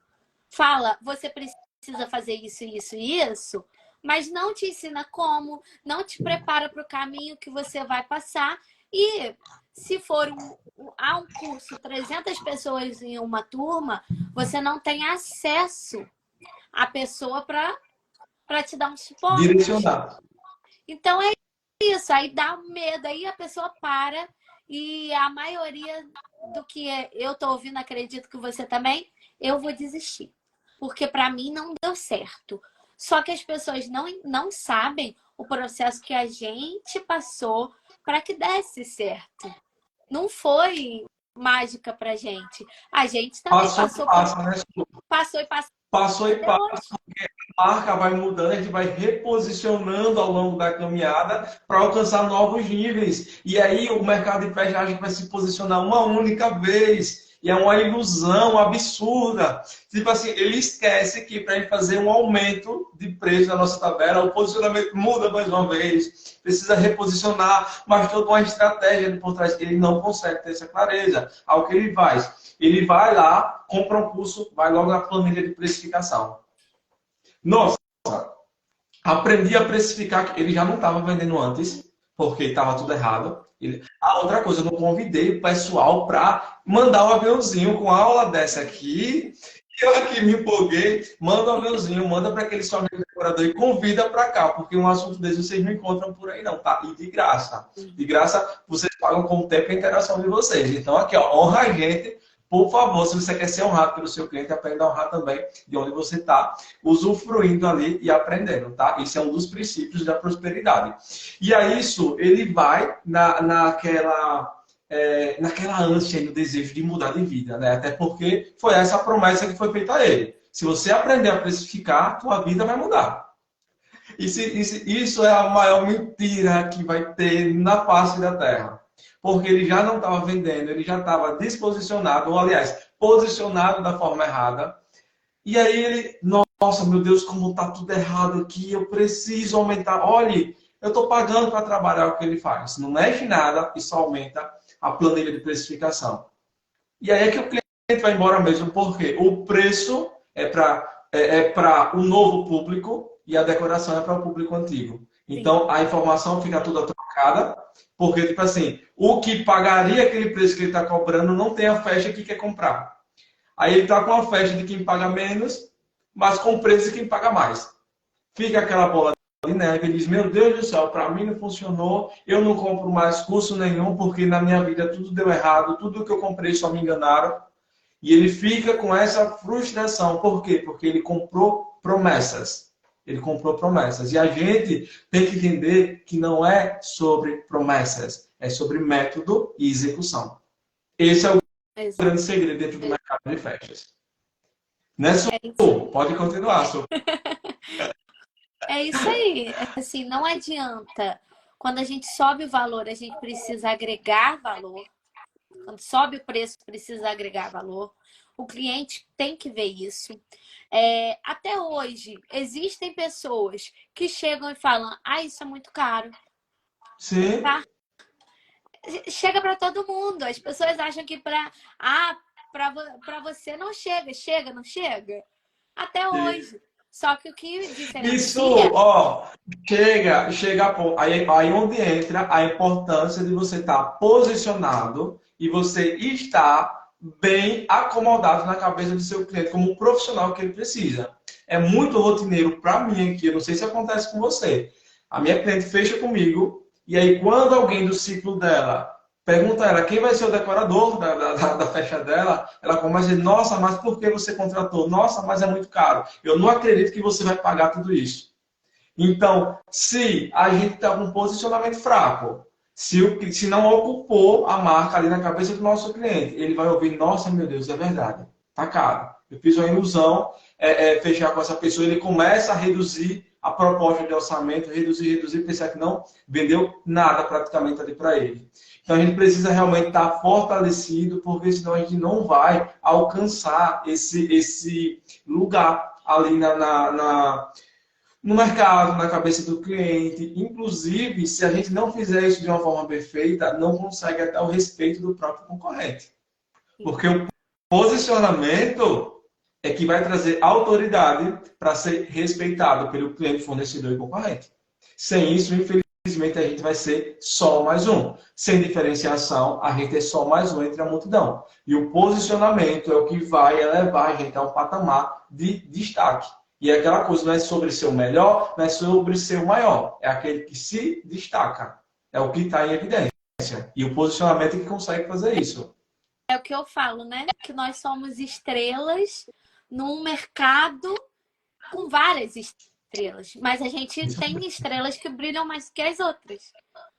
Fala, você precisa fazer isso, isso e isso, mas não te ensina como, não te prepara para o caminho que você vai passar. E se for há um curso, 300 pessoas em uma turma, você não tem acesso à pessoa para te dar um suporte. Direcionar. Então é isso, aí dá medo, aí a pessoa para e a maioria do que eu tô ouvindo, acredito que você também, eu vou desistir. Porque para mim não deu certo. Só que as pessoas não sabem o processo que a gente passou para que desse certo. Não foi mágica pra gente. A gente também passou e passa. Passou e passa, porque a marca vai mudando, a gente vai reposicionando ao longo da caminhada para alcançar novos níveis. E aí o mercado de festa a gente vai se posicionar uma única vez. E é uma ilusão absurda. Tipo assim, ele esquece que para ele fazer um aumento de preço na nossa tabela, o posicionamento muda mais uma vez. Precisa reposicionar, mas toda uma estratégia por trás. Ele não consegue ter essa clareza. Ao que ele faz? Ele vai lá, compra um curso, vai logo na planilha de precificação. Nossa, aprendi a precificar, ele já não estava vendendo antes, porque estava tudo errado. Outra coisa, eu não convidei o pessoal para mandar um aviãozinho com a aula dessa aqui. Eu aqui me empolguei, manda um aviãozinho, manda para aquele seu amigo decorador e convida para cá, porque um assunto desse vocês não encontram por aí não, tá? E de graça. De graça, vocês pagam com o tempo e a interação de vocês. Então aqui, ó, honra a gente. Por favor, se você quer ser honrado pelo seu cliente, aprenda a honrar também de onde você está, usufruindo ali e aprendendo, tá? Isso é um dos princípios da prosperidade. E a isso, ele vai naquela ânsia e no desejo de mudar de vida, né? Até porque foi essa a promessa que foi feita a ele. Se você aprender a precificar, tua vida vai mudar. Isso é a maior mentira que vai ter na face da Terra. Porque ele já não estava vendendo, ele já estava desposicionado, ou aliás, posicionado da forma errada. E aí ele, nossa, meu Deus, como está tudo errado aqui, eu preciso aumentar. Olha, eu estou pagando para trabalhar o que ele faz. Não mexe nada e só aumenta a planilha de precificação. E aí é que o cliente vai embora mesmo, porque o preço é para o novo público e a decoração é para o público antigo. Então, a informação fica toda trocada, porque, tipo assim, o que pagaria aquele preço que ele está cobrando não tem a festa que quer comprar. Aí ele está com a festa de quem paga menos, mas com o preço de quem paga mais. Fica aquela bola de neve, ele diz, meu Deus do céu, para mim não funcionou, eu não compro mais curso nenhum, porque na minha vida tudo deu errado, tudo que eu comprei só me enganaram. E ele fica com essa frustração. Por quê? Porque ele comprou promessas. Ele comprou promessas. E a gente tem que entender que não é sobre promessas, é sobre método e execução. Esse é o grande segredo dentro do mercado de festas. Né, Su? Pode continuar, Su. É isso aí. Assim, não adianta. Quando a gente sobe o valor, a gente precisa agregar valor. Quando sobe o preço, precisa agregar valor. O cliente tem que ver isso. Até hoje, existem pessoas que chegam e falam: ah, isso é muito caro. Sim. Tá? Chega para todo mundo. As pessoas acham que para você não chega. Chega, não chega? Até hoje. Só que o que Isso, diferencia... ó, aí onde entra a importância de você estar posicionado e você estar bem acomodado na cabeça do seu cliente como um profissional que ele precisa. É muito rotineiro para mim aqui, eu não sei se acontece com você. A minha cliente fecha comigo e aí quando alguém do ciclo dela pergunta a ela quem vai ser o decorador da festa dela, ela começa a dizer, nossa, mas por que você contratou? Nossa, mas é muito caro. Eu não acredito que você vai pagar tudo isso. Então, se a gente está com um posicionamento fraco, se não ocupou a marca ali na cabeça do nosso cliente, ele vai ouvir, nossa, meu Deus, é verdade, tá caro. Eu fiz uma ilusão, fechar com essa pessoa, ele começa a reduzir a proposta de orçamento, reduzir, pensar que não vendeu nada praticamente ali para ele. Então a gente precisa realmente estar fortalecido, porque senão a gente não vai alcançar esse lugar ali no mercado, na cabeça do cliente. Inclusive, se a gente não fizer isso de uma forma perfeita, não consegue até o respeito do próprio concorrente. Porque o posicionamento é que vai trazer autoridade para ser respeitado pelo cliente, fornecedor e concorrente. Sem isso, infelizmente, a gente vai ser só mais um. Sem diferenciação, a gente é só mais um entre a multidão. E o posicionamento é o que vai elevar a gente a um patamar de destaque. E aquela coisa não é sobre ser o melhor, não é sobre ser o maior. É aquele que se destaca. É o que está em evidência. E o posicionamento é que consegue fazer isso. É o que eu falo, né? Que nós somos estrelas num mercado com várias estrelas. Mas a gente tem estrelas que brilham mais que as outras,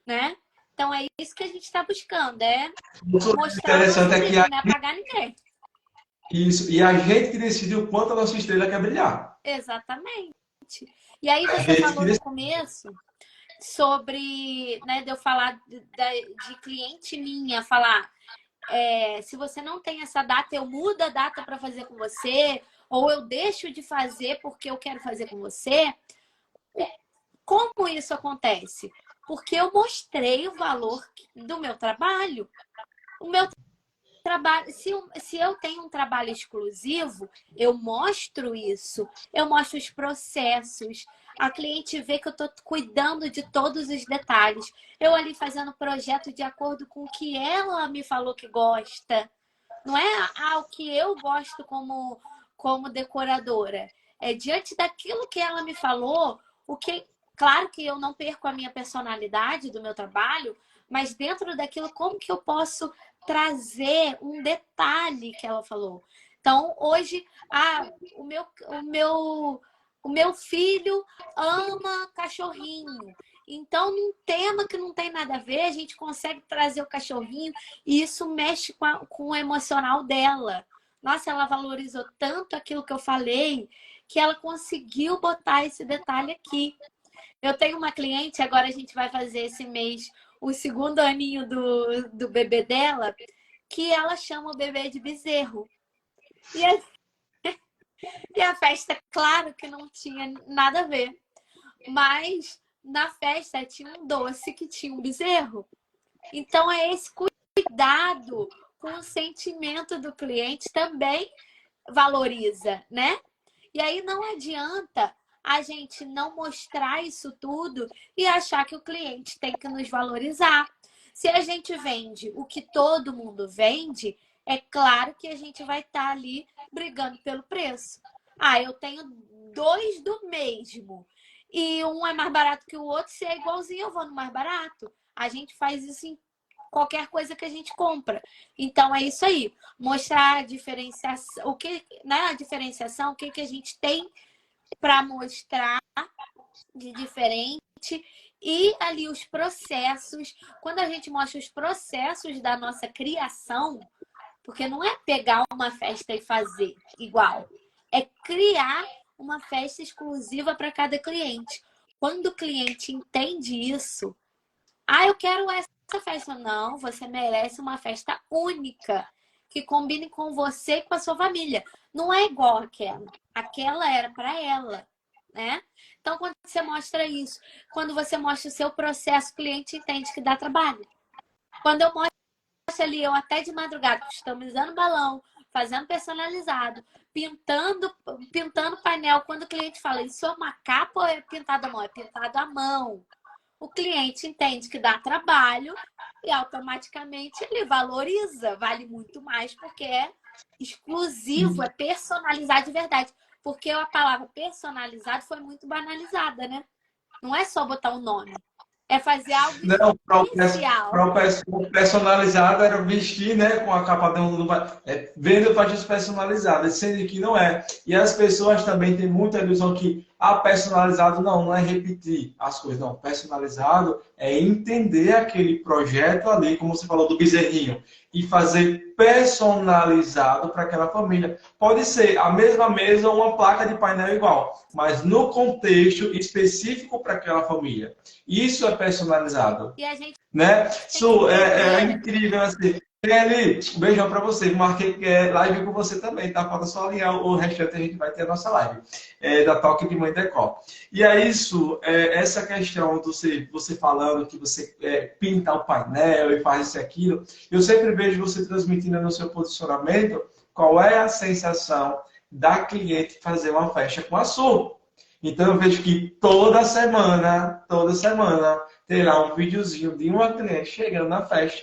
né? Então é isso que a gente está buscando, O mostrar o nosso interessante é que brilho, não é apagar ninguém. isso, e a gente que decide o quanto a nossa estrela quer brilhar. Exatamente. E aí A você gente falou que no decide. começo sobre, né, de eu falar de cliente minha, falar se você não tem essa data, eu mudo a data para fazer com você, ou eu deixo de fazer porque eu quero fazer com você. Como isso acontece? Porque eu mostrei o valor do meu trabalho. O meu trabalho, se eu tenho um trabalho exclusivo, eu mostro isso, eu mostro os processos, a cliente vê que eu estou cuidando de todos os detalhes, eu ali fazendo projeto de acordo com o que ela me falou que gosta, não é o que eu gosto como decoradora, é diante daquilo que ela me falou, claro que eu não perco a minha personalidade do meu trabalho, mas dentro daquilo, como que eu posso trazer um detalhe que ela falou. Então, hoje, o meu filho ama cachorrinho. Então, num tema que não tem nada a ver, a gente consegue trazer o cachorrinho e isso mexe com o emocional dela. Nossa, ela valorizou tanto aquilo que eu falei que ela conseguiu botar esse detalhe aqui. Eu tenho uma cliente, agora a gente vai fazer esse mês o segundo aninho do bebê dela, que ela chama o bebê de bezerro. E a festa, claro que não tinha nada a ver, mas na festa tinha um doce que tinha um bezerro. Então é esse cuidado com o sentimento do cliente também valoriza, né? E aí não adianta a gente não mostrar isso tudo e achar que o cliente tem que nos valorizar. Se a gente vende o que todo mundo vende, é claro que a gente vai estar ali brigando pelo preço. Eu tenho dois do mesmo e um é mais barato que o outro, se é igualzinho, eu vou no mais barato. A gente faz isso em qualquer coisa que a gente compra. Então é isso aí, mostrar a diferenciação, a diferenciação, o que a gente tem para mostrar de diferente e ali os processos. Quando a gente mostra os processos da nossa criação, porque não é pegar uma festa e fazer igual, é criar uma festa exclusiva para cada cliente. Quando o cliente entende isso, eu quero essa festa. Não, você merece uma festa única, que combinem com você e com a sua família. Não é igual àquela. Aquela era para ela, né? Então, quando você mostra isso, quando você mostra o seu processo, o cliente entende que dá trabalho. Quando eu mostro ali, eu até de madrugada, customizando balão, fazendo personalizado, pintando painel. Quando o cliente fala, isso é uma capa ou é pintado à mão? É pintado à mão. O cliente entende que dá trabalho e automaticamente ele valoriza, vale muito mais porque é exclusivo, é personalizado de verdade. Porque a palavra personalizado foi muito banalizada, né? Não é só botar um nome. É fazer algo Não, especial. o personalizado era vestir, né, com a capa vendo faixas personalizadas, sendo que não é. E as pessoas também têm muita ilusão que personalizado não é repetir as coisas, não. Personalizado é entender aquele projeto ali, como você falou do bezerrinho, e fazer personalizado para aquela família. Pode ser a mesma mesa ou uma placa de painel igual, mas no contexto específico para aquela família. Isso é personalizado. E a gente Né? Su, é incrível assim. Kelly, um beijão pra você. Marquei live com você também, tá? Falta só alinhar o restante, a gente vai ter a nossa live da Toque de Mãe Decor. E aí, Su, essa questão do você falando que você pinta o painel e faz isso e aquilo, eu sempre vejo você transmitindo no seu posicionamento qual é a sensação da cliente fazer uma festa com a Su. Então eu vejo que toda semana, terá um videozinho de uma cliente chegando na festa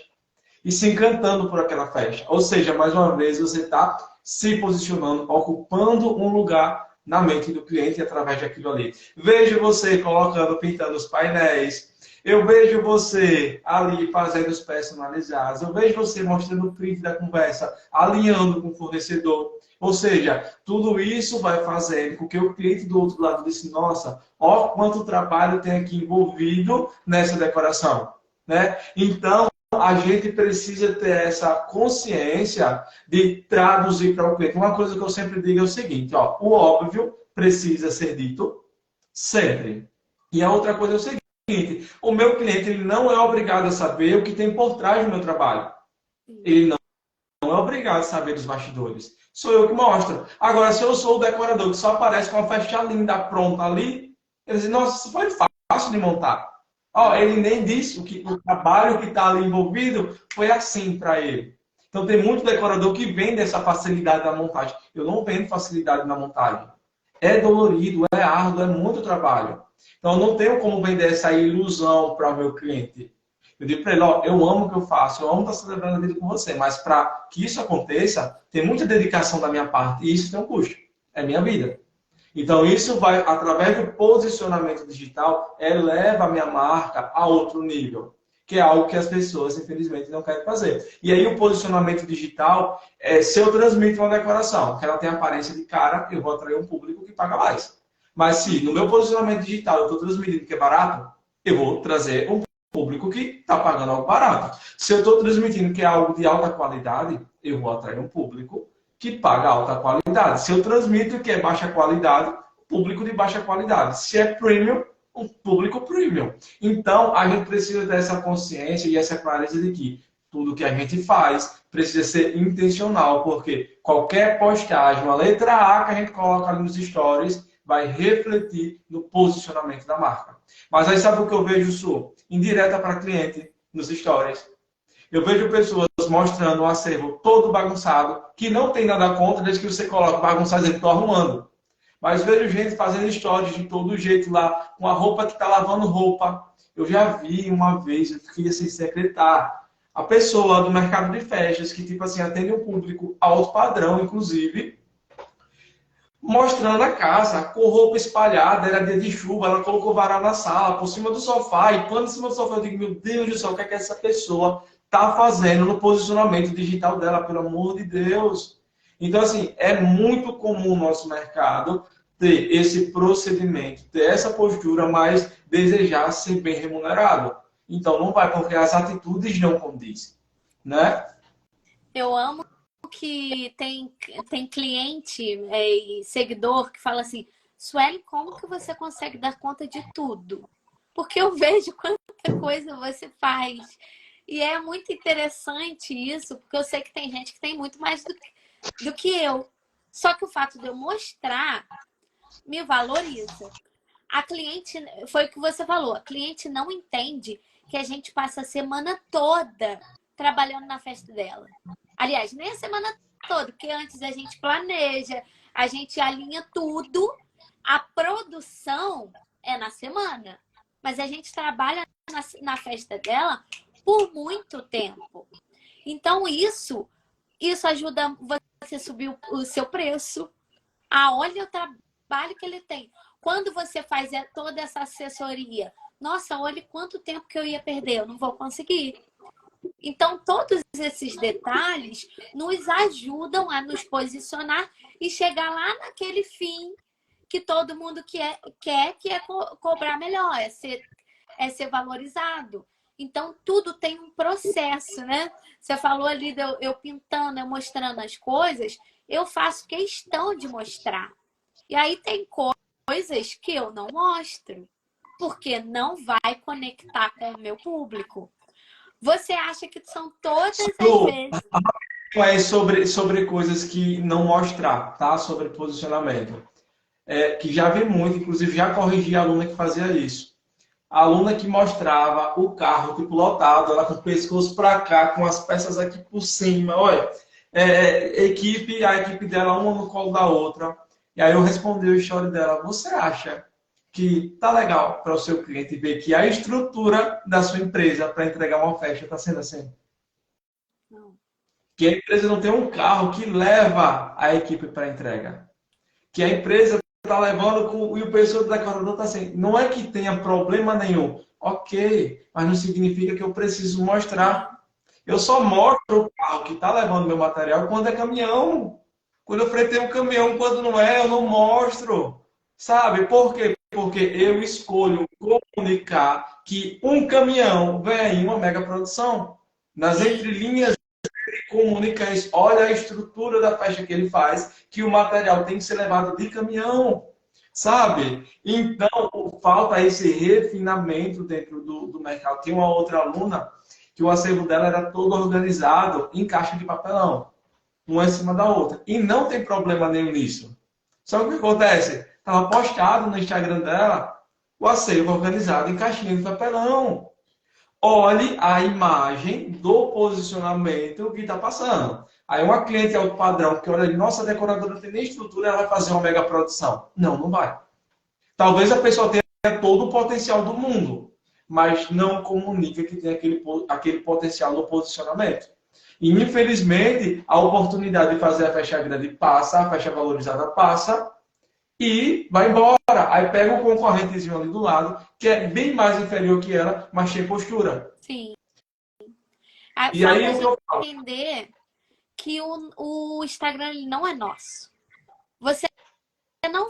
e se encantando por aquela festa. Ou seja, mais uma vez, você está se posicionando, ocupando um lugar na mente do cliente através daquilo ali. Vejo você colocando, pintando os painéis. Eu vejo você ali fazendo os personalizados. Eu vejo você mostrando o print da conversa, alinhando com o fornecedor. Ou seja, tudo isso vai fazendo com que o cliente do outro lado disse, nossa, ó quanto trabalho tem aqui envolvido nessa decoração. Né? Então, a gente precisa ter essa consciência de traduzir para o cliente. Uma coisa que eu sempre digo é o seguinte, ó, o óbvio precisa ser dito sempre. E a outra coisa é o seguinte, o meu cliente ele não é obrigado a saber o que tem por trás do meu trabalho. Ele não é obrigado a saber dos bastidores. Sou eu que mostro. Agora, se eu sou o decorador que só aparece com uma festa linda pronta ali, ele diz, nossa, isso foi fácil de montar. Ó, ele nem disse que o trabalho que está ali envolvido foi assim para ele. Então, tem muito decorador que vende essa facilidade da montagem. Eu não vendo facilidade na montagem. É dolorido, é árduo, é muito trabalho. Então, eu não tenho como vender essa ilusão para o meu cliente. Eu digo para ele, ó, eu amo o que eu faço, eu amo estar celebrando a vida com você, mas para que isso aconteça, tem muita dedicação da minha parte e isso tem um custo. É minha vida. Então, isso vai, através do posicionamento digital, eleva a minha marca a outro nível, que é algo que as pessoas, infelizmente, não querem fazer. E aí, o posicionamento digital, se eu transmito uma decoração, que ela tem aparência de cara, eu vou atrair um público que paga mais. Mas se no meu posicionamento digital eu estou transmitindo que é barato, eu vou trazer um público que está pagando algo barato. Se eu estou transmitindo que é algo de alta qualidade, eu vou atrair um público que paga alta qualidade. Se eu transmito que é baixa qualidade, público de baixa qualidade. Se é premium, um público premium. Então, a gente precisa dessa consciência e essa clareza de que tudo que a gente faz precisa ser intencional, porque qualquer postagem, uma letra A que a gente coloca ali nos stories, vai refletir no posicionamento da marca. Mas aí sabe o que eu vejo, Su? Indireta para cliente nos stories. Eu vejo pessoas mostrando um acervo todo bagunçado, que não tem nada contra, desde que você coloca bagunçado e estou arrumando. Mas vejo gente fazendo stories de todo jeito lá, com a roupa que está lavando roupa. Eu já vi uma vez, eu fiquei assim, secretar, a pessoa do mercado de festas, que tipo assim, atende um público alto padrão, inclusive, mostrando a casa, com roupa espalhada, era dia de chuva, ela colocou varal na sala, por cima do sofá, e quando em cima do sofá eu digo, meu Deus do céu, o que é que essa pessoa está fazendo no posicionamento digital dela, pelo amor de Deus? Então, assim, é muito comum no nosso mercado ter esse procedimento, ter essa postura, mas desejar ser bem remunerado. Então, não vai, porque as atitudes não condizem, né? Eu amo que tem cliente e seguidor que fala assim, Sueli, como que você consegue dar conta de tudo? Porque eu vejo quanta coisa você faz. E é muito interessante isso, porque eu sei que tem gente que tem muito mais do que eu. Só que o fato de eu mostrar me valoriza. A cliente, foi o que você falou, a cliente não entende que a gente passa a semana toda trabalhando na festa dela. Aliás, nem a semana toda, porque antes a gente planeja, a gente alinha tudo. A produção é na semana, mas a gente trabalha na festa dela por muito tempo. Então, isso ajuda você a subir o seu preço. Ah, olha o trabalho que ele tem. Quando você faz toda essa assessoria, nossa, olha quanto tempo que eu ia perder, eu não vou conseguir. Então, todos esses detalhes nos ajudam a nos posicionar e chegar lá naquele fim que todo mundo quer, que é cobrar melhor, é ser valorizado. Então, tudo tem um processo, né? Você falou ali de eu pintando, eu mostrando as coisas, eu faço questão de mostrar. E aí tem coisas que eu não mostro, porque não vai conectar com o meu público. Você acha que são todas as vezes... É sobre coisas que não mostrar, tá? Sobre posicionamento. Que já vi muito, inclusive já corrigi a aluna que fazia isso. A aluna que mostrava o carro tipo lotado, ela com o pescoço para cá, com as peças aqui por cima. Olha, a equipe dela, uma no colo da outra. E aí eu respondi o story dela: você acha que tá legal para o seu cliente ver que a estrutura da sua empresa para entregar uma festa está sendo assim? Não. Que a empresa não tem um carro que leva a equipe para entrega. Que a empresa está levando e o pessoal do decorador está assim. Não é que tenha problema nenhum. Ok, mas não significa que eu preciso mostrar. Eu só mostro o carro que está levando meu material quando é caminhão. Quando eu fretei um caminhão, quando não é, eu não mostro. Sabe? Por quê? Porque eu escolho comunicar que um caminhão vem aí uma mega produção. Nas entrelinhas, ele comunica isso. Olha a estrutura da festa que ele faz, que o material tem que ser levado de caminhão. Sabe? Então, falta esse refinamento dentro do mercado. Tem uma outra aluna que o acervo dela era todo organizado em caixa de papelão, uma em cima da outra. E não tem problema nenhum nisso. Só que o que acontece? Estava postado no Instagram dela o acervo organizado em caixinha de papelão. Olhe a imagem do posicionamento que está passando. Aí uma cliente alto padrão que olha, nossa, decoradora não tem nem estrutura, ela vai fazer uma mega produção. Não, não vai. Talvez a pessoa tenha todo o potencial do mundo, mas não comunica que tem aquele potencial no posicionamento. E, infelizmente, a oportunidade de fazer a festa grande passa, a festa valorizada passa e vai embora. Aí pega um concorrentezinho ali do lado, que é bem mais inferior que ela, mas tem postura. Sim. E aí o que eu falo? Entender que o Instagram ele não é nosso. Você não...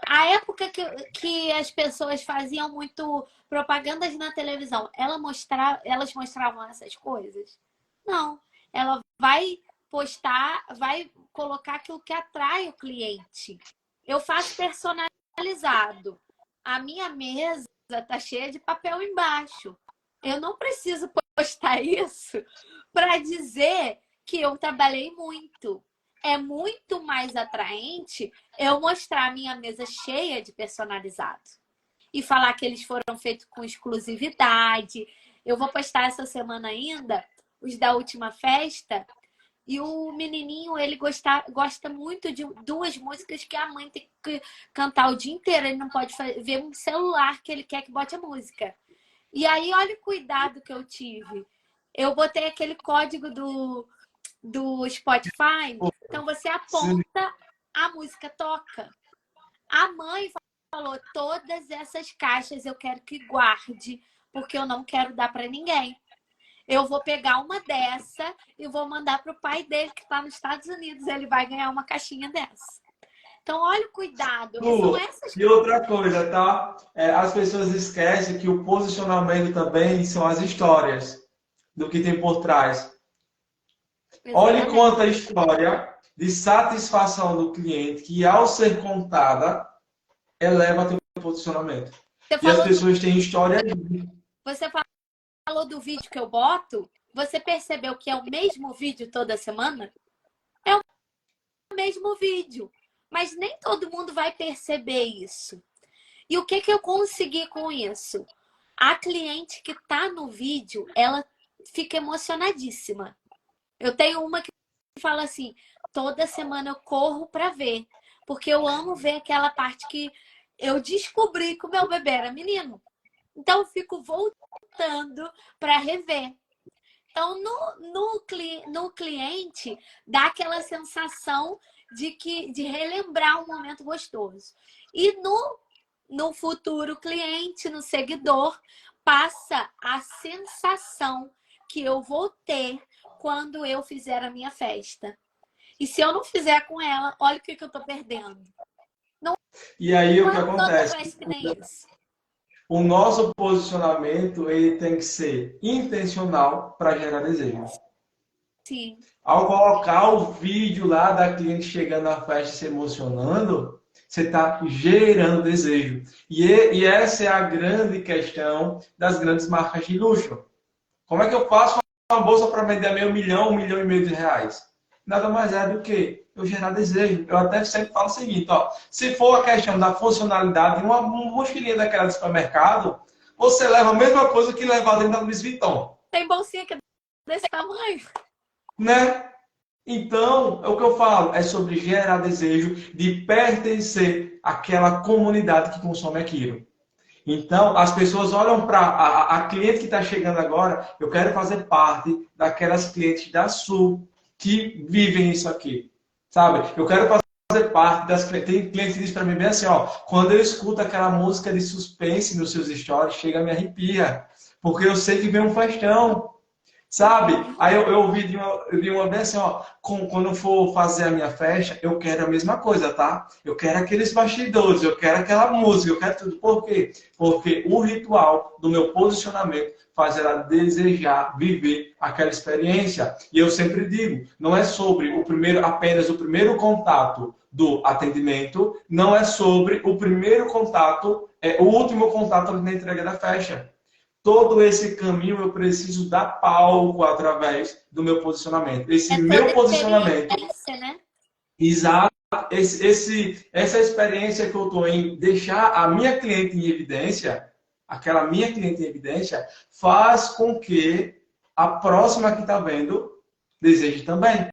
A época que as pessoas faziam muito propagandas na televisão, elas mostravam essas coisas? Não. Ela vai postar, vai colocar aquilo que atrai o cliente. Eu faço personalizado. A minha mesa tá cheia de papel embaixo. Eu não preciso postar isso para dizer que eu trabalhei muito. É muito mais atraente eu mostrar a minha mesa cheia de personalizado. E falar que eles foram feitos com exclusividade. Eu vou postar essa semana ainda os da última festa. E o menininho, ele gosta muito de duas músicas que a mãe tem que cantar o dia inteiro. Ele não pode ver um celular que ele quer que bote a música. E aí, olha o cuidado que eu tive. Eu botei aquele código do Spotify. Então, você aponta, a música toca. A mãe falou, todas essas caixas eu quero que guarde, porque eu não quero dar para ninguém. Eu vou pegar uma dessa e vou mandar para o pai dele, que está nos Estados Unidos. Ele vai ganhar uma caixinha dessa. Então, olha o cuidado. São essas... E outra coisa, tá? As pessoas esquecem que o posicionamento também são as histórias do que tem por trás. Olhe quanta história de satisfação do cliente que, ao ser contada, eleva teu posicionamento. E as pessoas têm história... Você falou do vídeo que eu boto, Você percebeu que é o mesmo vídeo toda semana? É o mesmo vídeo. Mas nem todo mundo vai perceber isso. E o que eu consegui com isso? A cliente que tá no vídeo, ela fica emocionadíssima. Eu tenho uma que fala assim, toda semana eu corro para ver, porque eu amo ver aquela parte que eu descobri que o meu bebê era menino. Então eu fico voltando para rever. Então no cliente dá aquela sensação de relembrar um momento gostoso. E no futuro cliente, no seguidor, passa a sensação que eu vou ter quando eu fizer a minha festa. E se eu não fizer com ela, olha o que eu estou perdendo. Não E aí o que é toda acontece? festa que nem isso. O nosso posicionamento ele tem que ser intencional para gerar desejo. Sim. Ao colocar o vídeo lá da cliente chegando na festa se emocionando, você está gerando desejo. E essa é a grande questão das grandes marcas de luxo. Como é que eu faço uma bolsa para vender a meio milhão, 1,5 milhão de reais? Nada mais é do que eu gerar desejo. Eu até sempre falo o seguinte, ó, se for a questão da funcionalidade, uma mochilinha daquela do supermercado, você leva a mesma coisa que levar dentro da Louis Vuitton. Tem bolsinha que é desse tamanho. Né? Então, é o que eu falo, é sobre gerar desejo de pertencer àquela comunidade que consome aquilo. Então, as pessoas olham para a cliente que está chegando agora, eu quero fazer parte daquelas clientes da Sul que vivem isso aqui, sabe? Eu quero fazer parte das clientes. Tem cliente que diz para mim bem assim, ó, quando eu escuto aquela música de suspense nos seus stories, chega a me arrepia, porque eu sei que vem um festão. Sabe? Aí eu ouvi de uma vez assim, ó, quando eu for fazer a minha festa, eu quero a mesma coisa, tá? Eu quero aqueles bastidores, eu quero aquela música, eu quero tudo. Por quê? Porque o ritual do meu posicionamento faz ela desejar viver aquela experiência. E eu sempre digo, não é sobre apenas o primeiro contato do atendimento, não é sobre o primeiro contato, o último contato na entrega da festa. Todo esse caminho eu preciso dar palco através do meu posicionamento. Esse Toda meu posicionamento, experiência, né? exato, essa experiência que eu estou em deixar a minha cliente em evidência, aquela minha cliente em evidência, faz com que a próxima que está vendo deseje também.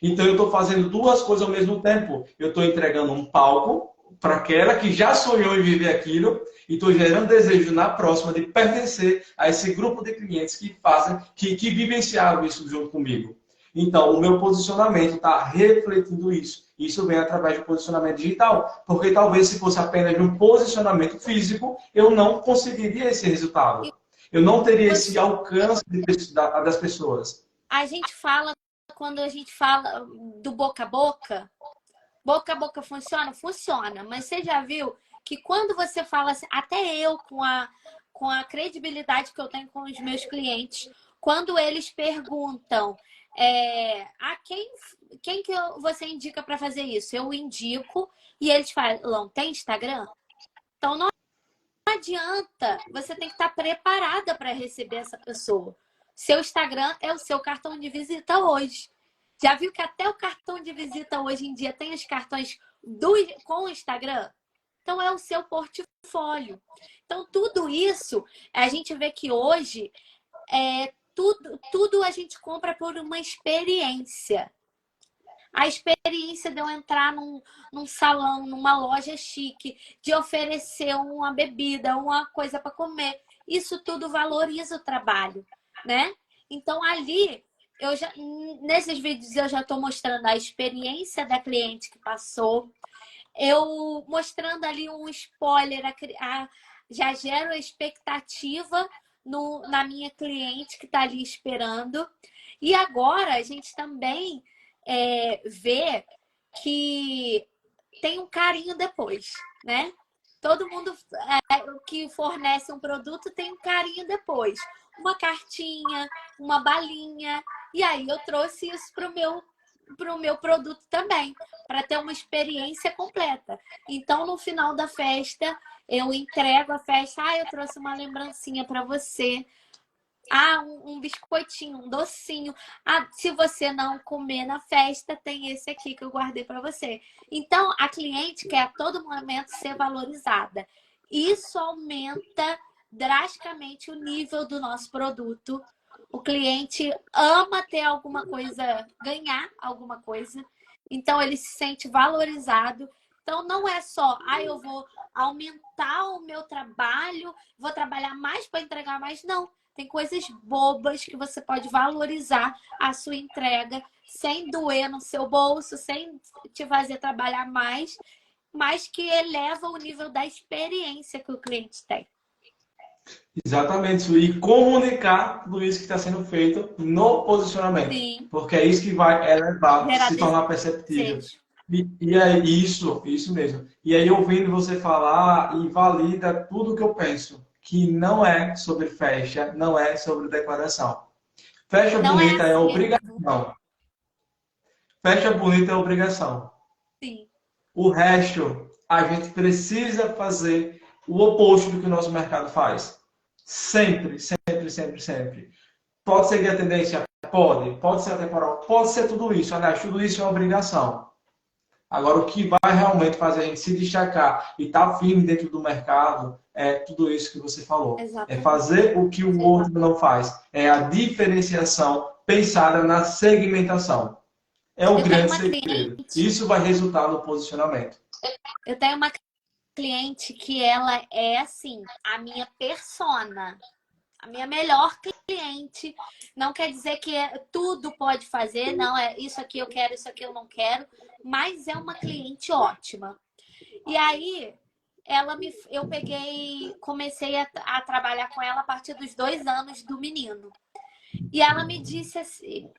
Então eu estou fazendo duas coisas ao mesmo tempo. Eu estou entregando um palco para aquela que já sonhou em viver aquilo e estou gerando desejo na próxima de pertencer a esse grupo de clientes que fazem, que vivenciaram isso junto comigo. Então, o meu posicionamento está refletindo isso. Isso vem através do posicionamento digital, porque talvez se fosse apenas um posicionamento físico, eu não conseguiria esse resultado. Eu não teria esse alcance das pessoas. A gente fala, quando a gente fala do boca a boca funciona? Funciona. Mas você já viu que quando você fala assim, até eu com a credibilidade que eu tenho com os meus clientes, quando eles perguntam quem que você indica para fazer isso? Eu indico e eles falam, tem Instagram? Então não adianta, você tem que estar preparada para receber essa pessoa. Seu Instagram é o seu cartão de visita hoje. Já viu que até o cartão de visita hoje em dia tem os cartões com o Instagram? Então é o seu portfólio. Então tudo isso, a gente vê que hoje tudo a gente compra por uma experiência. A experiência de eu entrar num salão, numa loja chique, de oferecer uma bebida, uma coisa para comer. Isso tudo valoriza o trabalho, né? Então, ali, nesses vídeos eu já estou mostrando a experiência da cliente que passou. Eu mostrando ali um spoiler, já gero a expectativa na minha cliente que está ali esperando. E agora a gente também vê que tem um carinho depois, né? Todo mundo que fornece um produto tem um carinho depois. Uma cartinha, uma balinha. E aí eu trouxe isso para o meu produto também, para ter uma experiência completa. Então, no final da festa, eu entrego a festa. Eu trouxe uma lembrancinha para você. Ah, um biscoitinho, um docinho. Ah, se você não comer na festa, tem esse aqui que eu guardei para você. Então, a cliente quer a todo momento ser valorizada. Isso aumenta drasticamente o nível do nosso produto. O cliente ama ter alguma coisa, ganhar alguma coisa. Então, ele se sente valorizado. Então, não é só, eu vou aumentar o meu trabalho, vou trabalhar mais para entregar mais. Não. Tem coisas bobas que você pode valorizar a sua entrega sem doer no seu bolso, sem te fazer trabalhar mais, mas que eleva o nível da experiência que o cliente tem. Exatamente, e comunicar tudo isso que está sendo feito no posicionamento. Sim. Porque é isso que vai elevar, Gerar se tornar perceptível. desejo. E é isso mesmo. E aí, ouvindo você falar, e valida tudo que eu penso, que não é sobre festa, não é sobre decoração. Festa Não é bonita é acervo. obrigação. Festa bonita é obrigação. Sim. O resto, a gente precisa fazer o oposto do que o nosso mercado faz. Sempre, sempre, sempre, sempre. Pode seguir a tendência? Pode. Pode ser atemporal? Pode ser tudo isso. Aliás, tudo isso é uma obrigação. Agora, o que vai realmente fazer a gente se destacar e estar firme dentro do mercado é tudo isso que você falou. É Exatamente. fazer o que o outro não faz. É a diferenciação pensada na segmentação. É o Eu tenho grande uma segredo. cliente, Isso vai resultar no posicionamento. eu tenho uma cliente que ela é assim, a minha persona. A minha melhor cliente. Não quer dizer que tudo pode fazer, não é isso aqui eu quero, isso aqui eu não quero, mas é uma cliente ótima. E aí, eu comecei a trabalhar com ela a partir dos 2 anos do menino. E ela me disse assim,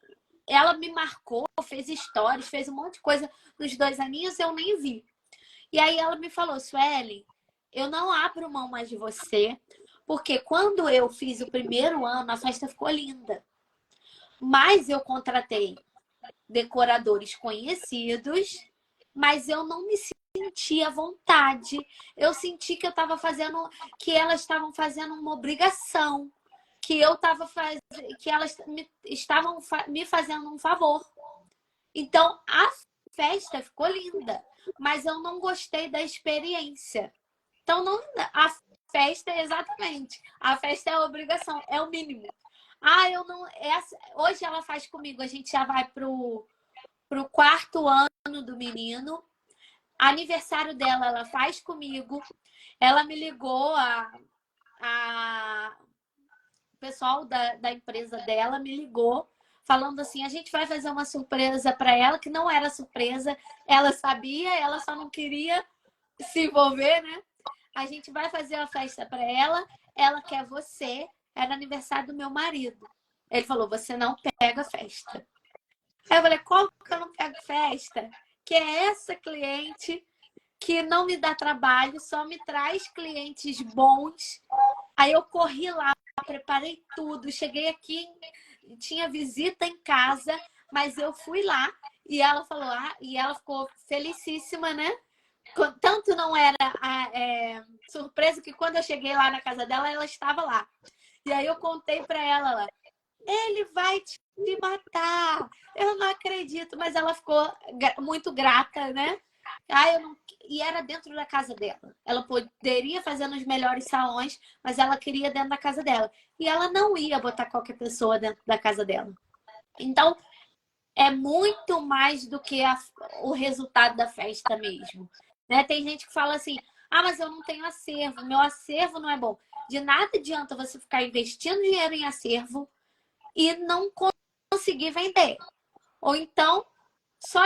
ela me marcou, fez stories, fez um monte de coisa nos 2 aninhos, eu nem vi. E aí ela me falou, Suelen, eu não abro mão mais de você, porque quando eu fiz o primeiro ano, a festa ficou linda. Mas eu contratei decoradores conhecidos, mas eu não me senti à vontade. Eu senti que eu estava fazendo, que elas estavam fazendo uma obrigação, que eu estava que elas estavam me fazendo um favor. Então a festa ficou linda, mas eu não gostei da experiência. Então, não, a festa é exatamente. A festa é a obrigação, é o mínimo. Eu não. Hoje ela faz comigo, a gente já vai pro 4º ano do menino. Aniversário dela, ela faz comigo. Ela me ligou, o pessoal da empresa dela me ligou, falando assim: a gente vai fazer uma surpresa para ela, que não era surpresa. Ela sabia, ela só não queria se envolver, né? A gente vai fazer uma festa para ela quer você, era aniversário do meu marido. Ele falou, você não pega festa. Aí eu falei, qual que eu não pego festa? Que é essa cliente que não me dá trabalho, só me traz clientes bons. Aí eu corri lá, preparei tudo, cheguei aqui, tinha visita em casa, mas eu fui lá e ela falou, e ela ficou felicíssima, né? Tanto não era surpresa que quando eu cheguei lá na casa dela, ela estava lá. E aí eu contei para ela, ele vai te matar. Eu não acredito, mas ela ficou muito grata, né? E era dentro da casa dela. Ela poderia fazer nos melhores salões, mas ela queria dentro da casa dela. E ela não ia botar qualquer pessoa dentro da casa dela. Então, é muito mais do que o resultado da festa mesmo. Né? Tem gente que fala assim, mas eu não tenho acervo, meu acervo não é bom. De nada adianta você ficar investindo dinheiro em acervo e não conseguir vender. Ou então, só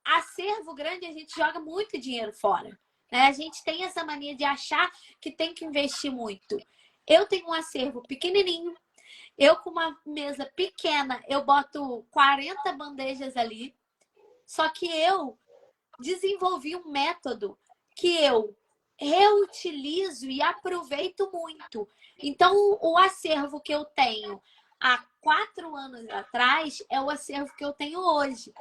acervo grande a gente joga muito dinheiro fora. Né? A gente tem essa mania de achar que tem que investir muito. Eu tenho um acervo pequenininho, eu com uma mesa pequena, eu boto 40 bandejas ali, só que eu desenvolvi um método que eu reutilizo e aproveito muito. Então, o acervo que eu tenho há 4 anos atrás é o acervo que eu tenho hoje,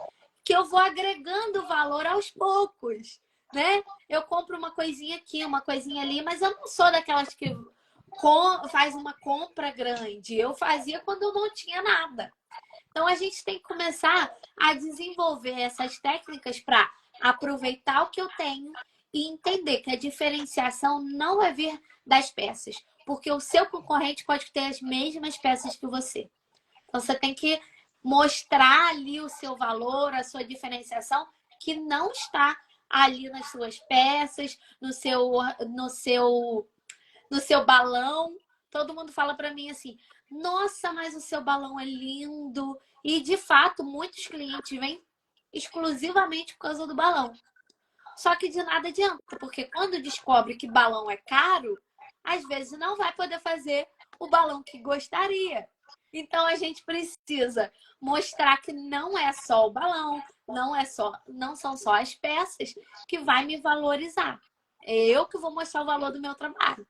que eu vou agregando valor aos poucos, né? Eu compro uma coisinha aqui, uma coisinha ali, mas eu não sou daquelas que faz uma compra grande. Eu fazia quando eu não tinha nada. Então, a gente tem que começar a desenvolver essas técnicas para aproveitar o que eu tenho e entender que a diferenciação não é vir das peças, porque o seu concorrente pode ter as mesmas peças que você. Então, você tem que mostrar ali o seu valor, a sua diferenciação, que não está ali nas suas peças, no seu balão. Todo mundo fala para mim assim, nossa, mas o seu balão é lindo. E, de fato, muitos clientes vêm exclusivamente por causa do balão. Só que de nada adianta, porque quando descobre que balão é caro, às vezes não vai poder fazer o balão que gostaria. Então, a gente precisa mostrar que não é só o balão, não são só as peças que vai me valorizar. É eu que vou mostrar o valor do meu trabalho.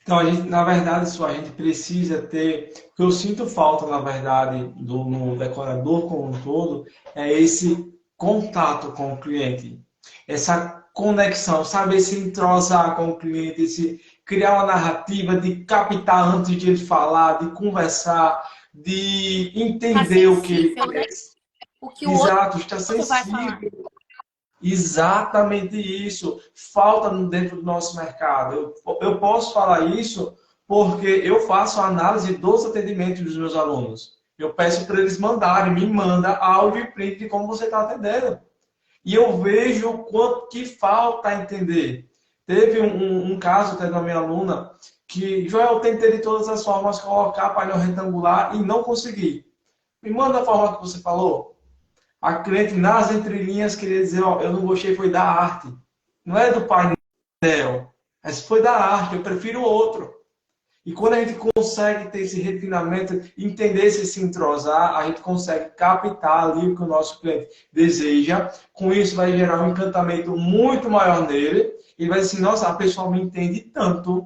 Então, na verdade, a gente precisa ter, o que eu sinto falta, na verdade, no decorador como um todo, é esse contato com o cliente, essa conexão, saber se entrosar com o cliente, esse, criar uma narrativa de captar antes de ele falar, de conversar, de entender o que ele quer. O que o outro está vai falar. Exatamente isso. Falta dentro do nosso mercado. Eu posso falar isso porque eu faço a análise dos atendimentos dos meus alunos. Eu peço para eles mandarem, me manda áudio e print de como você está atendendo. E eu vejo o quanto que falta entender. Teve um caso até da minha aluna que, Joel, eu tentei de todas as formas colocar painel retangular e não consegui. Me manda a forma que você falou. A cliente, nas entrelinhas, queria dizer, ó, eu não gostei, foi da arte. Não é do painel, mas foi da arte, eu prefiro outro. E quando a gente consegue ter esse refinamento, entender se entrosar, a gente consegue captar ali o que o nosso cliente deseja. Com isso, vai gerar um encantamento muito maior nele. Ele vai dizer assim, nossa, a pessoa me entende tanto,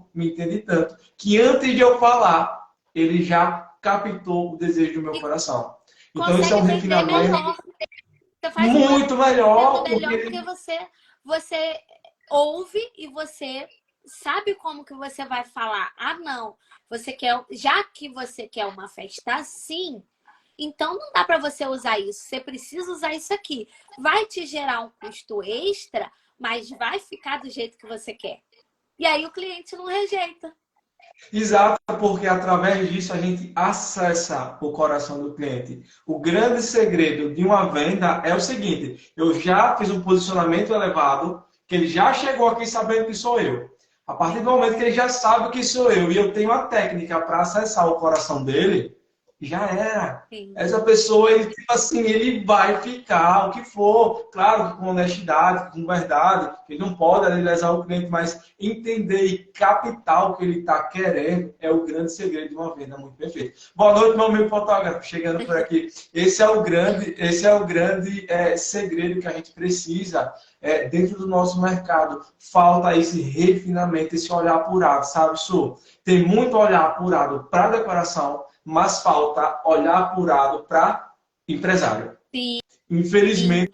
que antes de eu falar, ele já captou o desejo do meu coração. Então, isso é um refinamento muito melhor. Porque você ouve e você sabe como que você vai falar. Ah, não, já que você quer uma festa assim, então não dá para você usar isso. Você precisa usar isso aqui. Vai te gerar um custo extra, mas vai ficar do jeito que você quer. E aí o cliente não rejeita. Exato, porque através disso a gente acessa o coração do cliente. O grande segredo de uma venda é o seguinte: eu já fiz um posicionamento elevado, que ele já chegou aqui sabendo que sou eu. A partir do momento que ele já sabe que sou eu e eu tenho a técnica para acessar o coração dele, já era. Sim. Essa pessoa, ele, tipo assim, ele vai ficar o que for, claro, com honestidade, com verdade, ele não pode ali lesar o cliente, mas entender e captar o que ele está querendo é o grande segredo de uma venda muito perfeita. Boa noite, meu amigo fotógrafo, chegando por aqui. Esse é o grande segredo que a gente precisa dentro do nosso mercado. Falta esse refinamento, esse olhar apurado, sabe, Su? Tem muito olhar apurado para decoração, mas falta olhar apurado para empresário. Sim. Infelizmente,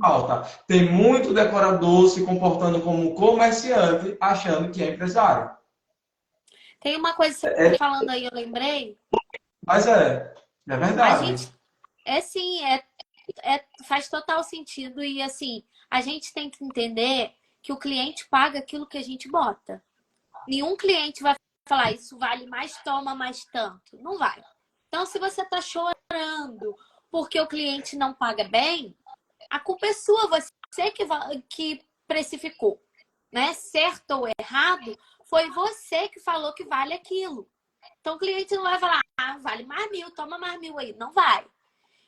falta. Tem muito decorador se comportando como comerciante, achando que é empresário. Tem uma coisa que você está falando aí, eu lembrei. Mas é verdade. A gente, faz total sentido e assim, a gente tem que entender que o cliente paga aquilo que a gente bota. Nenhum cliente vai falar, isso vale mais, toma mais tanto. Não vai. Então, se você está chorando porque o cliente não paga bem, a culpa é sua, você que precificou. Né? Certo ou errado, foi você que falou que vale aquilo. Então, o cliente não vai falar, vale mais 1.000, toma mais 1.000 aí. Não vai.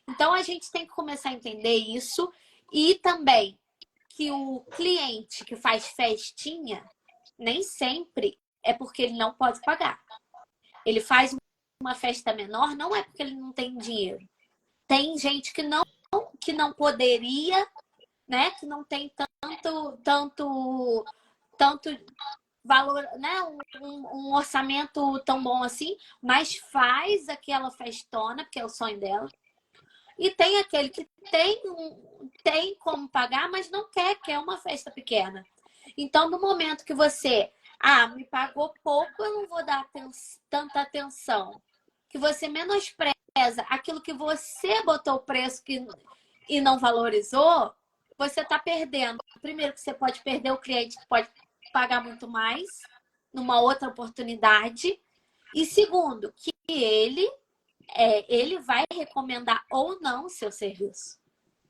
Então, a gente tem que começar a entender isso e também que o cliente que faz festinha, nem sempre é porque ele não pode pagar. Ele faz uma festa menor, não é porque ele não tem dinheiro. Tem gente que não poderia, né? Que não tem tanto valor, né? Um orçamento tão bom assim, mas faz aquela festona, porque é o sonho dela. E tem aquele que tem como pagar, mas não quer uma festa pequena. Então, no momento que você Ah, me pagou pouco, eu não vou dar tanta atenção. Que você menospreza aquilo que você botou o preço e não valorizou, você está perdendo. Primeiro que você pode perder o cliente que pode pagar muito mais numa outra oportunidade. E segundo, que ele vai recomendar ou não o seu serviço.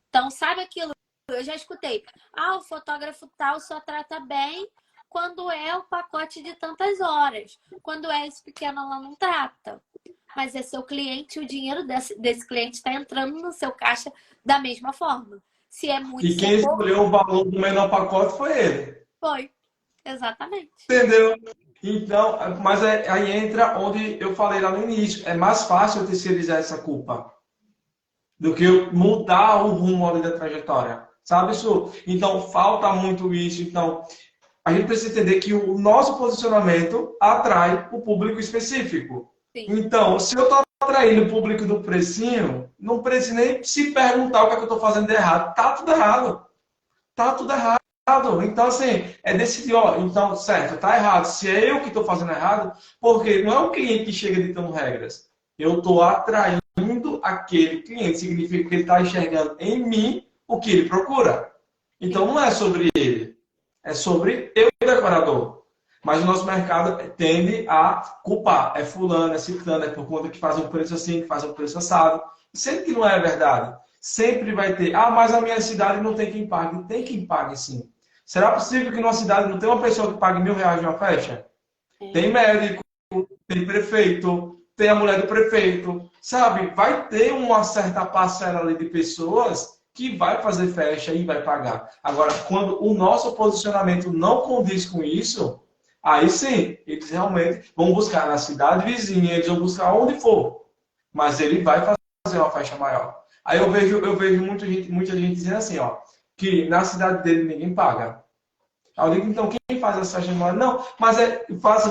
Então, sabe aquilo? Eu já escutei. Ah, o fotógrafo tal só trata bem quando é o pacote de tantas horas. Quando é esse pequeno, ela não trata. Mas é seu cliente e o dinheiro desse cliente está entrando no seu caixa da mesma forma. Se é muito, E se é quem pouco, escolheu o valor do menor pacote foi ele. foi. Exatamente. Entendeu? Então, mas aí entra onde eu falei lá no início. É mais fácil eu terceirizar essa culpa do que eu mudar o rumo ali da trajetória. Sabe isso? Então, falta muito isso. Então, a gente precisa entender que o nosso posicionamento atrai o público específico. Sim. Então, se eu estou atraindo o público do precinho, não preciso nem se perguntar o que é que eu estou fazendo de errado. Tá tudo errado. Tá tudo errado. Então, assim, é decidir, ó, então, certo, tá errado. Se é eu que estou fazendo errado, porque não é o cliente que chega ditando regras. Eu estou atraindo aquele cliente. Significa que ele está enxergando em mim o que ele procura. Então, não é sobre ele. É sobre eu, decorador. Mas o nosso mercado tende a culpar. É fulano, é ciclano, é por conta que faz um preço assim, que faz um preço assado. Sendo que não é verdade. Sempre vai ter, ah, mas a minha cidade não tem quem pague. Tem quem pague, sim. Será possível que numa cidade não tenha uma pessoa que pague R$ 1.000 de uma festa? Tem médico, tem prefeito, tem a mulher do prefeito, sabe? Vai ter uma certa parcela ali de pessoas que vai fazer festa e vai pagar. Agora, quando o nosso posicionamento não condiz com isso, aí sim, eles realmente vão buscar na cidade vizinha, eles vão buscar onde for, mas ele vai fazer uma festa maior. Aí eu vejo muita gente dizendo assim, ó, que na cidade dele ninguém paga. Aí eu digo, então, quem faz essa festa maior? Não, mas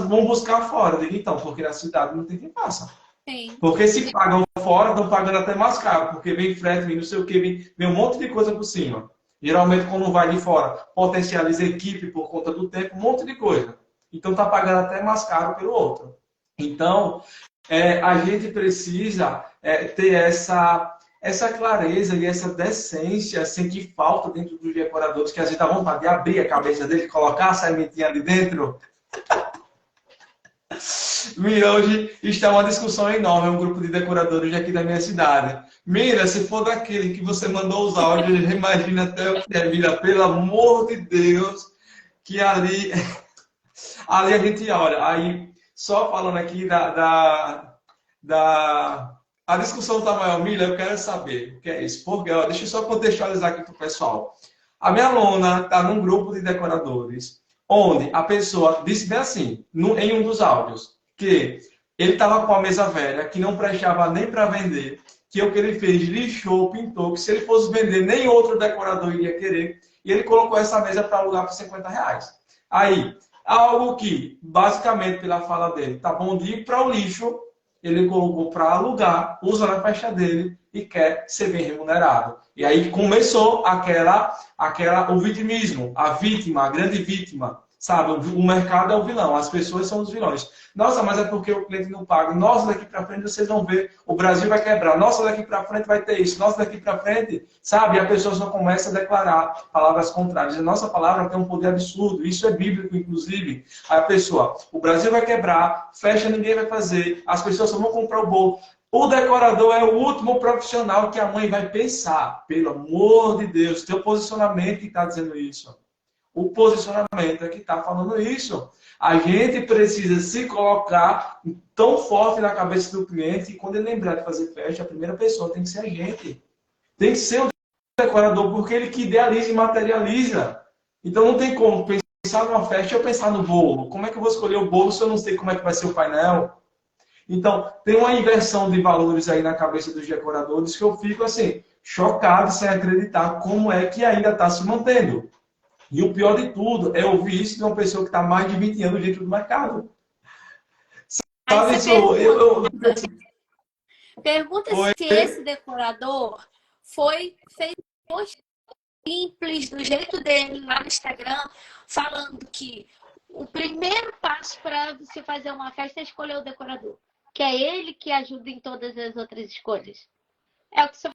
vão buscar fora. Eu digo, então, porque na cidade não tem quem faça. Sim. Porque se pagam fora, estão pagando até mais caro, porque vem frete, vem não sei o que, vem um monte de coisa por cima. Geralmente, quando vai de fora, potencializa a equipe por conta do tempo, um monte de coisa. Então, está pagando até mais caro pelo outro. Então, a gente precisa ter essa clareza e essa decência assim, que falta dentro dos decoradores, que a gente dá vontade de abrir a cabeça dele, colocar a sementinha ali dentro. Mira, hoje está uma discussão enorme, é um grupo de decoradores aqui da minha cidade. Mira, se for daquele que você mandou os áudios, imagina até o que é, Mira, pelo amor de Deus, que ali a gente olha. Aí, só falando aqui a discussão está maior, Mila, eu quero saber o que é isso. Porque, ó, deixa eu só contextualizar aqui para o pessoal. A minha aluna está num grupo de decoradores, onde a pessoa disse bem assim, em um dos áudios, que ele estava com a mesa velha, que não prestava nem para vender, que o que ele fez, lixou, pintou, que se ele fosse vender, nem outro decorador iria querer, e ele colocou essa mesa para alugar por R$ 50. Aí, algo que, basicamente, pela fala dele, tá bom de ir para o lixo, ele colocou para alugar, usa na festa dele e quer ser bem remunerado. E aí começou o vitimismo, a vítima, a grande vítima. Sabe, o mercado é o vilão, as pessoas são os vilões. Nossa, mas é porque o cliente não paga. Nossa, daqui para frente vocês vão ver, o Brasil vai quebrar. Nossa, daqui para frente vai ter isso. Nossa, daqui para frente, sabe, a pessoa só começa a declarar palavras contrárias. A nossa palavra tem um poder absurdo, isso é bíblico, inclusive. Aí a pessoa, o Brasil vai quebrar, festa ninguém vai fazer, as pessoas só vão comprar o bolo. O decorador é o último profissional que a mãe vai pensar. Pelo amor de Deus, teu posicionamento que está dizendo isso. O posicionamento é que está falando isso. A gente precisa se colocar tão forte na cabeça do cliente que quando ele lembrar de fazer festa, a primeira pessoa tem que ser a gente. Tem que ser o decorador, porque ele que idealiza e materializa. Então não tem como pensar numa festa e eu pensar no bolo. Como é que eu vou escolher o bolo se eu não sei como é que vai ser o painel? Então, tem uma inversão de valores aí na cabeça dos decoradores que eu fico assim, chocado sem acreditar como é que ainda está se mantendo. E o pior de tudo é ouvir isso de uma pessoa que está mais de 20 anos dentro do mercado. Sabe isso? Pergunta se esse decorador fez simples, do jeito dele, lá no Instagram, falando que o primeiro passo para você fazer uma festa é escolher o decorador, que é ele que ajuda em todas as outras escolhas. É o que você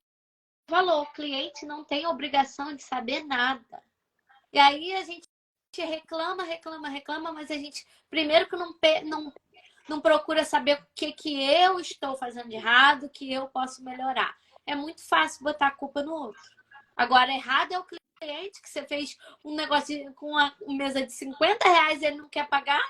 falou, o cliente não tem obrigação de saber nada. E aí a gente reclama, mas a gente primeiro que não procura saber o que eu estou fazendo de errado, que eu posso melhorar. É muito fácil botar a culpa no outro. Agora, errado é o cliente que você fez um negócio com uma mesa de R$ 50 e ele não quer pagar.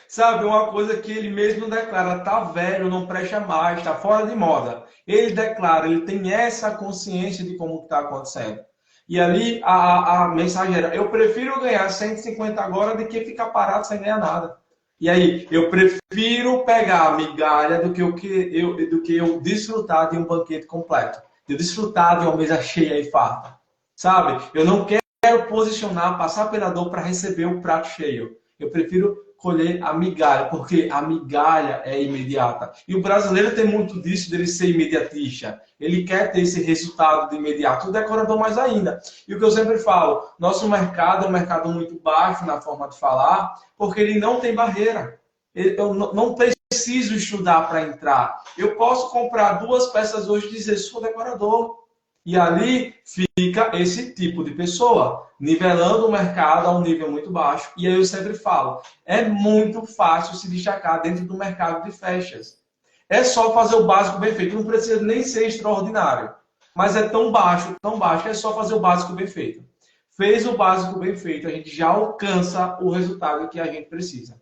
Sabe, uma coisa que ele mesmo declara, tá velho, não presta mais, tá fora de moda. Ele declara, ele tem essa consciência de como está acontecendo. E ali a mensagem era, eu prefiro ganhar 150 agora do que ficar parado sem ganhar nada. E aí, eu prefiro pegar a migalha do que eu desfrutar de um banquete completo. De desfrutar de uma mesa cheia e farta. Sabe? Eu não quero posicionar, passar pela dor para receber o prato cheio. Eu prefiro colher a migalha, porque a migalha é imediata. E o brasileiro tem muito disso, dele ser imediatista. Ele quer ter esse resultado de imediato. O decorador mais ainda. E o que eu sempre falo, nosso mercado é um mercado muito baixo na forma de falar, porque ele não tem barreira. Eu não preciso estudar para entrar. Eu posso comprar 2 peças hoje e dizer, sou decorador. E ali fica esse tipo de pessoa, nivelando o mercado a um nível muito baixo. E aí eu sempre falo, é muito fácil se destacar dentro do mercado de festas. É só fazer o básico bem feito, não precisa nem ser extraordinário. Mas é tão baixo, que é só fazer o básico bem feito. Fez o básico bem feito, a gente já alcança o resultado que a gente precisa.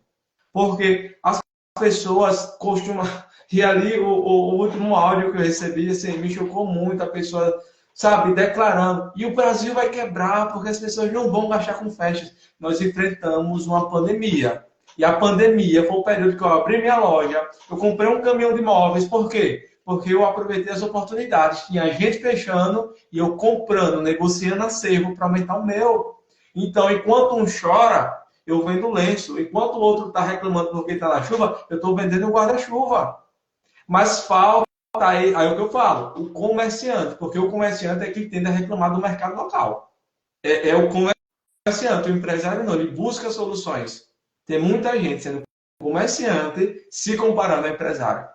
Porque as pessoas costumam... E ali, o último áudio que eu recebi, assim, me chocou muito, a pessoa, sabe, declarando. E o Brasil vai quebrar, porque as pessoas não vão gastar com festas. Nós enfrentamos uma pandemia. E a pandemia foi o período que eu abri minha loja, eu comprei um caminhão de móveis. Por quê? Porque eu aproveitei as oportunidades. Tinha gente fechando e eu comprando, negociando acervo para aumentar o meu. Então, enquanto um chora, eu vendo lenço. Enquanto o outro está reclamando porque está na chuva, eu estou vendendo um guarda-chuva. Mas falta, aí é o que eu falo, o comerciante, porque o comerciante é que tende a reclamar do mercado local. É o comerciante, o empresário não, ele busca soluções. Tem muita gente sendo comerciante se comparando ao empresário.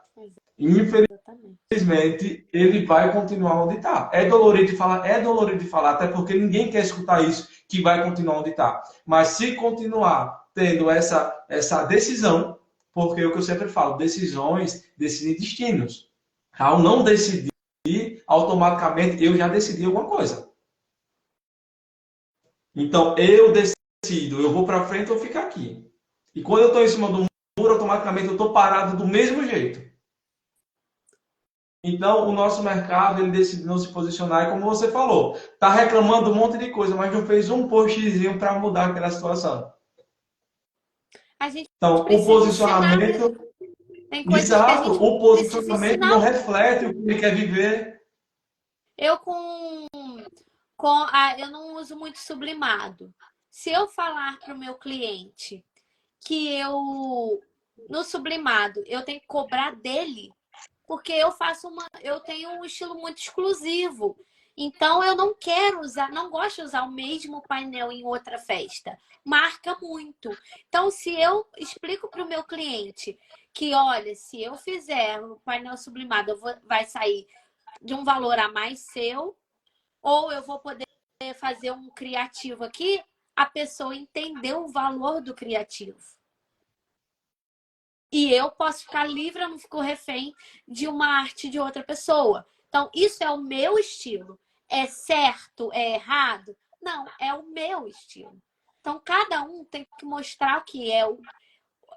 Infelizmente, ele vai continuar onde está. É dolorido de falar, até porque ninguém quer escutar isso, que vai continuar onde está. Mas se continuar tendo essa decisão, porque é o que eu sempre falo, decisões decidem destinos. Ao não decidir, automaticamente eu já decidi alguma coisa. Então, eu decido, eu vou para frente ou ficar aqui. E quando eu estou em cima do muro, automaticamente eu estou parado do mesmo jeito. Então, o nosso mercado, ele decidiu não se posicionar, e como você falou, está reclamando um monte de coisa, mas não fez um postzinho para mudar aquela situação. Então, o posicionamento... Exato, o posicionamento não reflete o que ele quer viver. Eu eu não uso muito sublimado. Se eu falar para o meu cliente que no sublimado eu tenho que cobrar dele, porque eu tenho um estilo muito exclusivo. Então eu não gosto de usar o mesmo painel em outra festa. Marca muito. Então, se eu explico para o meu cliente que, olha, se eu fizer o painel sublimado, vai sair de um valor a mais seu, ou eu vou poder fazer um criativo aqui, a pessoa entendeu o valor do criativo. E eu posso ficar livre, eu não fico refém de uma arte de outra pessoa. Então, isso é o meu estilo. É certo? É errado? Não, é o meu estilo. Então, cada um tem que mostrar o que é.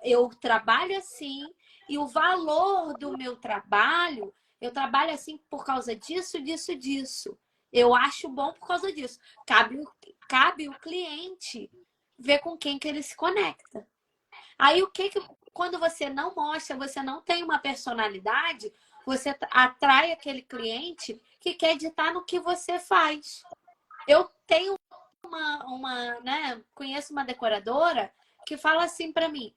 Eu trabalho assim, e o valor do meu trabalho, eu trabalho assim por causa disso, disso, disso. Eu acho bom por causa disso. Cabe o cliente ver com quem que ele se conecta. Aí, quando você não mostra, você não tem uma personalidade, você atrai aquele cliente que quer editar no que você faz. Eu tenho conheço uma decoradora que fala assim para mim: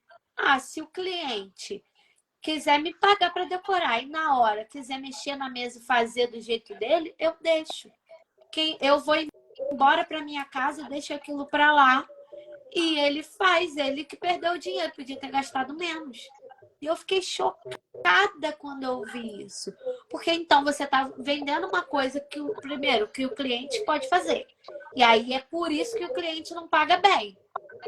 se o cliente quiser me pagar para decorar e na hora quiser mexer na mesa e fazer do jeito dele, eu deixo. Eu vou embora para minha casa, deixa aquilo para lá. E ele faz, ele que perdeu o dinheiro, podia ter gastado menos. E eu fiquei chocada quando eu ouvi isso. Porque então você está vendendo uma coisa que, primeiro, que o cliente pode fazer. E aí é por isso que o cliente não paga bem.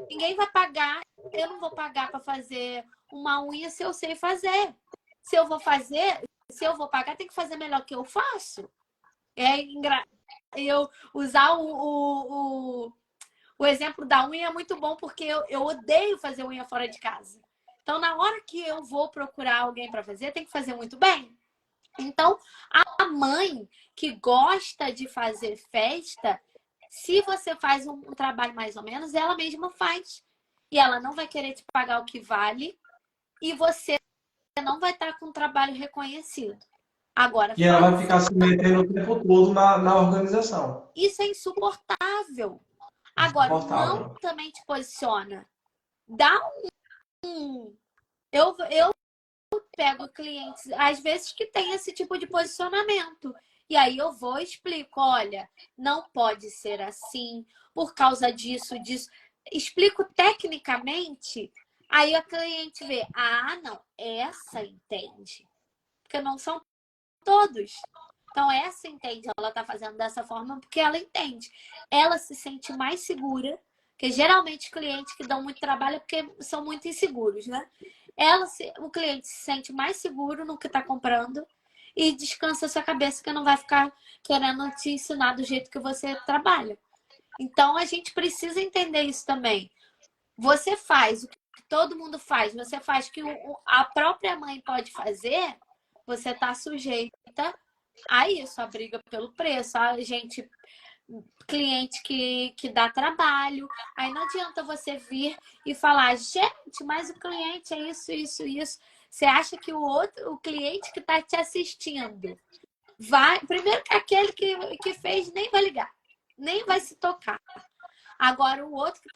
Ninguém vai pagar, eu não vou pagar para fazer uma unha se eu sei fazer. Se eu vou pagar, tem que fazer melhor que eu faço. Eu usar o exemplo da unha é muito bom porque eu odeio fazer unha fora de casa. Então, na hora que eu vou procurar alguém para fazer, tem que fazer muito bem. Então, a mãe que gosta de fazer festa, se você faz um trabalho mais ou menos, ela mesma faz. E ela não vai querer te pagar o que vale e você não vai estar com o trabalho reconhecido. Agora, E ela vai ficar se metendo o tempo todo na organização. Isso é insuportável. Agora, não também te posiciona. Dá Eu pego clientes, às vezes, que tem esse tipo de posicionamento. E aí eu vou e explico, olha, não pode ser assim, por causa disso, disso. Explico tecnicamente, aí a cliente vê, ah, não, essa entende. Porque não são todos. Então, essa entende, ela está fazendo dessa forma porque ela entende. Ela se sente mais segura, porque geralmente clientes que dão muito trabalho é porque são muito inseguros, né? O cliente se sente mais seguro no que está comprando e descansa a sua cabeça que não vai ficar querendo te ensinar do jeito que você trabalha. Então, a gente precisa entender isso também. Você faz o que todo mundo faz, você faz o que a própria mãe pode fazer, você está sujeita a isso, a briga pelo preço, a gente, cliente que dá trabalho. Aí não adianta você vir e falar, gente, mas o cliente é isso, isso, isso. Você acha que o cliente que está te assistindo vai... Primeiro que aquele que fez nem vai ligar, nem vai se tocar. Agora, o outro que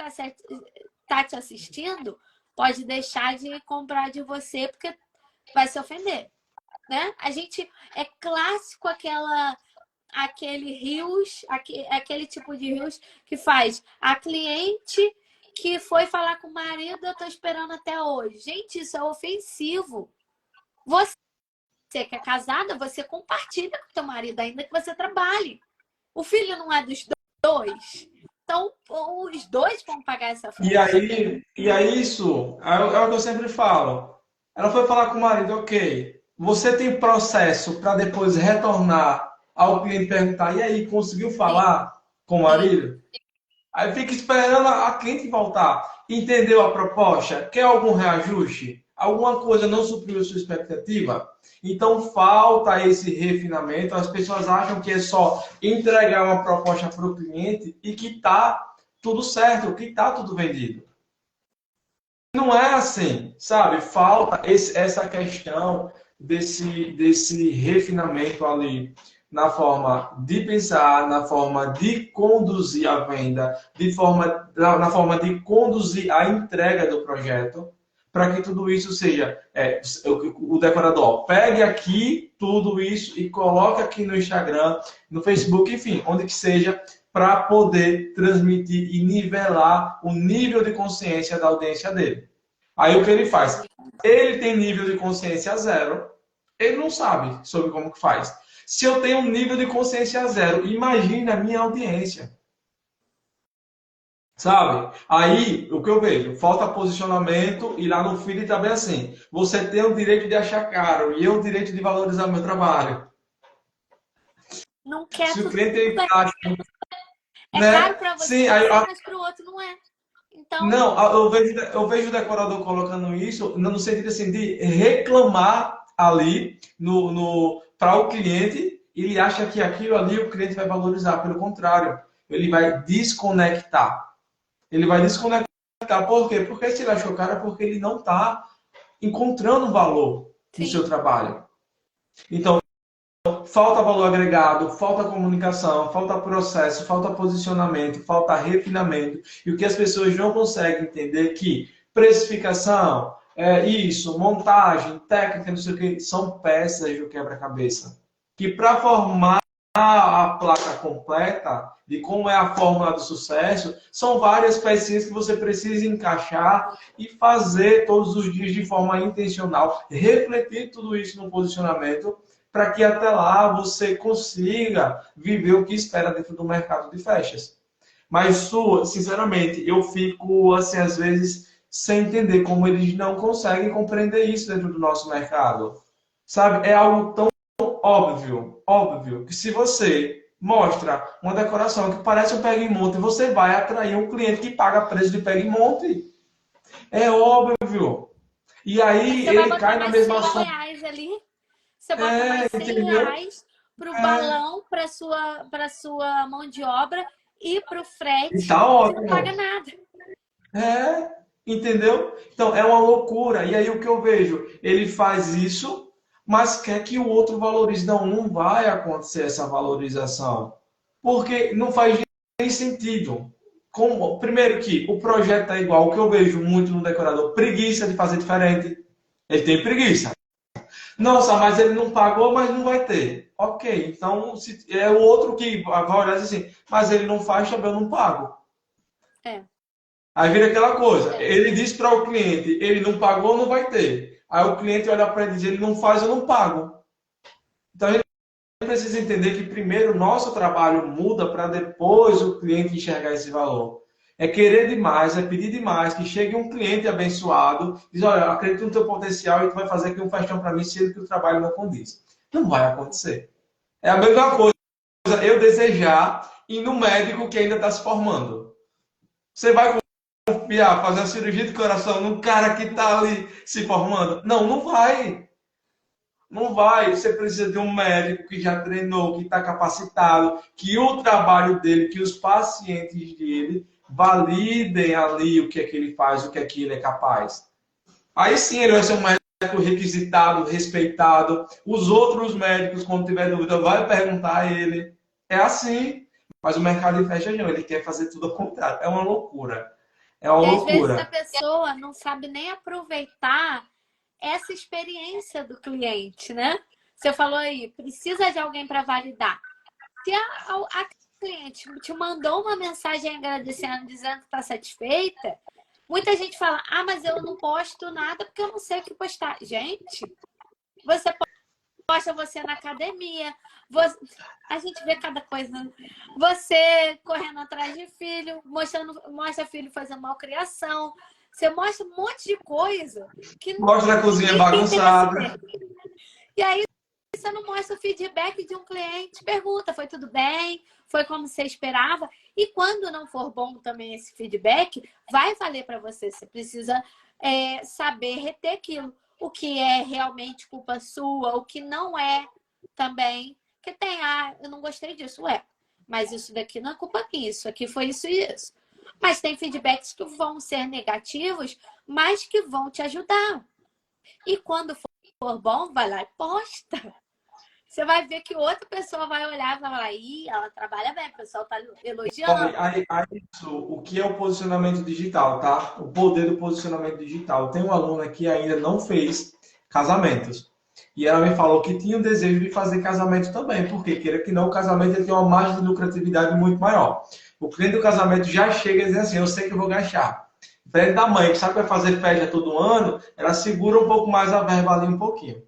tá te assistindo pode deixar de comprar de você porque vai se ofender, né? A gente é clássico aquele rios, aquele tipo de rios que faz a cliente que foi falar com o marido, eu tô esperando até hoje. Gente, isso é ofensivo. Você que é casada, você compartilha com o teu marido, ainda que você trabalhe. O filho não é dos dois. Então, os dois vão pagar essa festa. E aí isso é o que eu sempre falo. Ela foi falar com o marido, ok. Você tem processo para depois retornar ao cliente e perguntar, e aí, conseguiu falar com o marido? Aí fica esperando a cliente voltar. Entendeu a proposta? Quer algum reajuste? Alguma coisa não supriu a sua expectativa? Então falta esse refinamento. As pessoas acham que é só entregar uma proposta para o cliente e que está tudo certo, que está tudo vendido. Não é assim, sabe? Falta essa questão desse refinamento ali na forma de pensar, na forma de conduzir a venda, na forma de conduzir a entrega do projeto, para que tudo isso seja o decorador pegue aqui tudo isso e coloque aqui no Instagram, no Facebook, enfim, onde que seja, para poder transmitir e nivelar o nível de consciência da audiência dele. Aí o que ele faz? Ele tem nível de consciência zero, ele não sabe sobre como que faz. Se eu tenho um nível de consciência zero, imagine a minha audiência. Sabe? Aí, o que eu vejo? Falta posicionamento e lá no feed está bem assim. Você tem o direito de achar caro e eu o direito de valorizar meu trabalho. Não quer Se o cliente acha... caro para você, sim, mas para o outro não é. Então... Não, eu vejo o decorador colocando isso no sentido assim, de reclamar ali para o cliente, ele acha que aquilo ali o cliente vai valorizar. Pelo contrário, ele vai desconectar. Ele vai desconectar. Por quê? Porque se ele achou caro é porque ele não está encontrando valor no seu trabalho. Então, falta valor agregado, falta comunicação, falta processo, falta posicionamento, falta refinamento. E o que as pessoas não conseguem entender é que precificação, isso, montagem, técnica, não sei o que, são peças do quebra-cabeça. Que para formar a placa completa de como é a fórmula do sucesso, são várias pecinhas que você precisa encaixar e fazer todos os dias de forma intencional, refletir tudo isso no posicionamento, para que até lá você consiga viver o que espera dentro do mercado de fechas. Mas, sinceramente, eu fico, assim, às vezes, sem entender como eles não conseguem compreender isso dentro do nosso mercado. Sabe? É algo tão óbvio, que se você mostra uma decoração que parece um pega-e-monte, você vai atrair um cliente que paga preço de pega-e-monte. É óbvio. E aí Você vai ele botar cai na mais mesma 100 sombra. reais ali. Você bota mais 100 Entendeu? reais para o balão, para sua mão de obra e para o E frete. tá Você não paga ótimo. nada. Entendeu? Então é uma loucura. E aí o que eu vejo? Ele faz isso, mas quer que o outro valorize. Não, não vai acontecer essa valorização. Porque não faz nem sentido. Primeiro que o projeto é igual, o que eu vejo muito no decorador, preguiça de fazer diferente. Ele tem preguiça. Nossa, mas ele não pagou, mas não vai ter. Ok, então se, é o outro que vai olhar assim, mas ele não faz, também eu não pago. É. Aí vira aquela coisa, ele diz para o cliente, ele não pagou, não vai ter. Aí o cliente olha para ele e diz, ele não faz, eu não pago. Então a gente precisa entender que primeiro o nosso trabalho muda para depois o cliente enxergar esse valor. É querer demais, é pedir demais, que chegue um cliente abençoado, diz, olha, eu acredito no teu potencial e tu vai fazer aqui um festão para mim, sendo que o trabalho não condiz. Não vai acontecer. É a mesma coisa eu desejar ir no médico que ainda está se formando. Você vai confiar, fazer a cirurgia de coração num cara que está ali se formando? Não, não vai. Não vai. Você precisa de um médico que já treinou, que está capacitado, que o trabalho dele, que os pacientes dele validem ali o que é que ele faz, o que é que ele é capaz. Aí sim ele vai ser um médico requisitado, respeitado. Os outros médicos, quando tiver dúvida, vai perguntar a ele. É assim. Mas o mercado de fecha não, ele quer fazer tudo ao contrário. É uma loucura. É uma E às vezes a loucura. pessoa não sabe nem aproveitar essa experiência do cliente, né? Você falou aí, precisa de alguém para validar. Se a cliente te mandou uma mensagem agradecendo, dizendo que está satisfeita, muita gente fala, ah, mas eu não posto nada porque eu não sei o que postar. Gente, você posta você na academia, a gente vê cada coisa. Você correndo atrás de filho, mostra filho fazendo malcriação. Você mostra um monte de coisa que Mostra a cozinha bagunçada. E aí você não mostra o feedback de um cliente. Pergunta, foi tudo bem? Foi como você esperava? E quando não for bom também esse feedback, vai valer para você. Você precisa saber reter aquilo. O que é realmente culpa sua, o que não é também. Porque tem, eu não gostei disso, mas isso daqui não é culpa minha, isso aqui foi isso e isso. Mas tem feedbacks que vão ser negativos, mas que vão te ajudar. E quando for bom, vai lá e posta. Você vai ver que outra pessoa vai olhar e vai falar, ih, ela trabalha bem, o pessoal tá elogiando. O que é o posicionamento digital, tá? O poder do posicionamento digital. Tem uma aluna que ainda não fez casamentos. E ela me falou que tinha o desejo de fazer casamento também, porque queira que não, o casamento tem uma margem de lucratividade muito maior. O cliente do casamento já chega e diz assim, eu sei que eu vou gastar. Diferente da mãe, que sabe que vai fazer festa todo ano, ela segura um pouco mais a verba ali um pouquinho.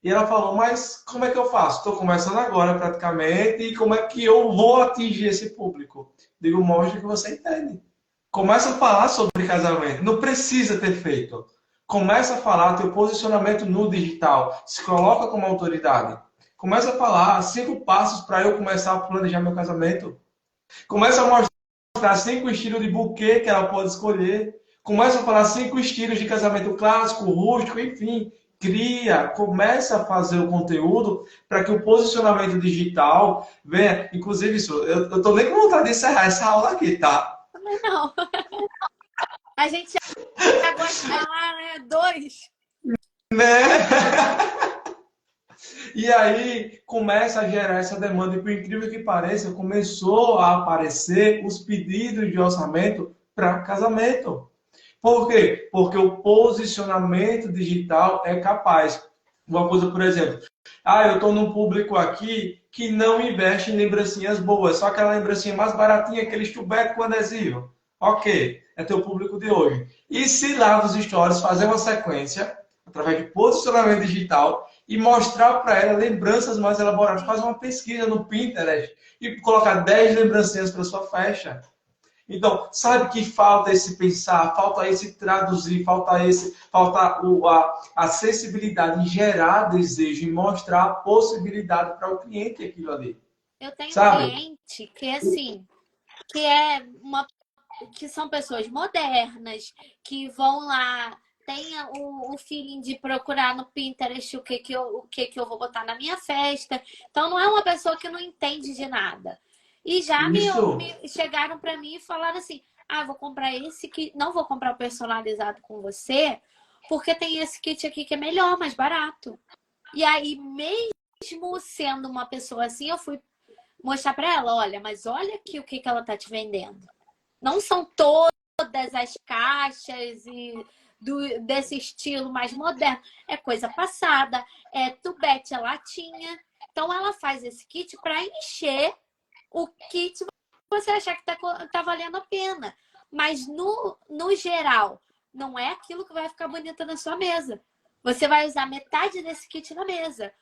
E ela falou, mas como é que eu faço? Estou começando agora praticamente, e como é que eu vou atingir esse público? Digo, mostre que você entende. Começa a falar sobre casamento, não precisa ter feito. Começa a falar teu posicionamento no digital, se coloca como autoridade. Começa a falar 5 passos para eu começar a planejar meu casamento. Começa a mostrar 5 estilos de buquê que ela pode escolher. Começa a falar 5 estilos de casamento clássico, rústico, enfim. Começa a fazer o conteúdo para que o posicionamento digital venha. Inclusive, isso, eu estou nem com vontade de encerrar essa aula aqui, tá? Também não. A gente já gosta de falar, né? 2. Né? E aí começa a gerar essa demanda. E por incrível que pareça, começou a aparecer os pedidos de orçamento para casamento. Por quê? Porque o posicionamento digital é capaz. Uma coisa, por exemplo, eu estou num público aqui que não investe em lembrancinhas boas, só aquela lembrancinha mais baratinha, aquele chubete com adesivo. Ok, é teu público de hoje. E se lá nos stories fazer uma sequência, através de posicionamento digital, e mostrar para ela lembranças mais elaboradas. Faz uma pesquisa no Pinterest e colocar 10 lembrancinhas para sua festa. Então, sabe que falta esse pensar, falta esse traduzir, falta a sensibilidade em gerar desejo e mostrar a possibilidade para o cliente aquilo ali. Eu tenho um sabe? cliente que é assim, que são pessoas modernas, que vão lá, tem o feeling de procurar no Pinterest o que eu vou botar na minha festa. Então, não é uma pessoa que não entende de nada. E já me chegaram para mim e falaram assim, vou comprar esse que não vou comprar o personalizado com você, porque tem esse kit aqui que é melhor, mais barato. E aí, mesmo sendo uma pessoa assim, eu fui mostrar para ela, olha, mas olha aqui o que ela tá te vendendo. Não são todas as caixas desse estilo mais moderno. É coisa passada, é tubete, é latinha. Então, ela faz esse kit para encher o kit você achar que tá valendo a pena. Mas, no geral, não é aquilo que vai ficar bonito na sua mesa. Você vai usar metade desse kit na mesa.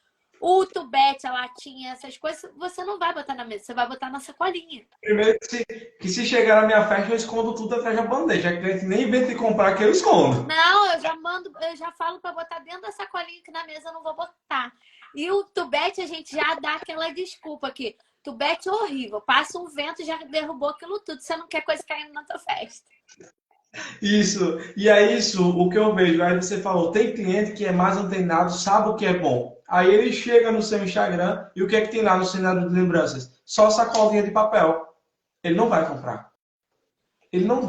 O tubete, a latinha, essas coisas, você não vai botar na mesa, você vai botar na sacolinha. Primeiro que se chegar na minha festa, eu escondo tudo atrás da bandeja. A cliente nem vem te comprar que eu escondo. Não, eu já falo para botar dentro da sacolinha que na mesa eu não vou botar. E o tubete, a gente já dá aquela desculpa aqui. Tubete é horrível, passa um vento e já derrubou aquilo tudo. Você não quer coisa caindo na tua festa. Isso, e é isso o que eu vejo. Aí você falou, tem cliente que é mais antenado, sabe o que é bom. Aí ele chega no seu Instagram e o que é que tem lá no cenário de lembranças? Só sacolinha de papel. Ele não vai comprar. Ele não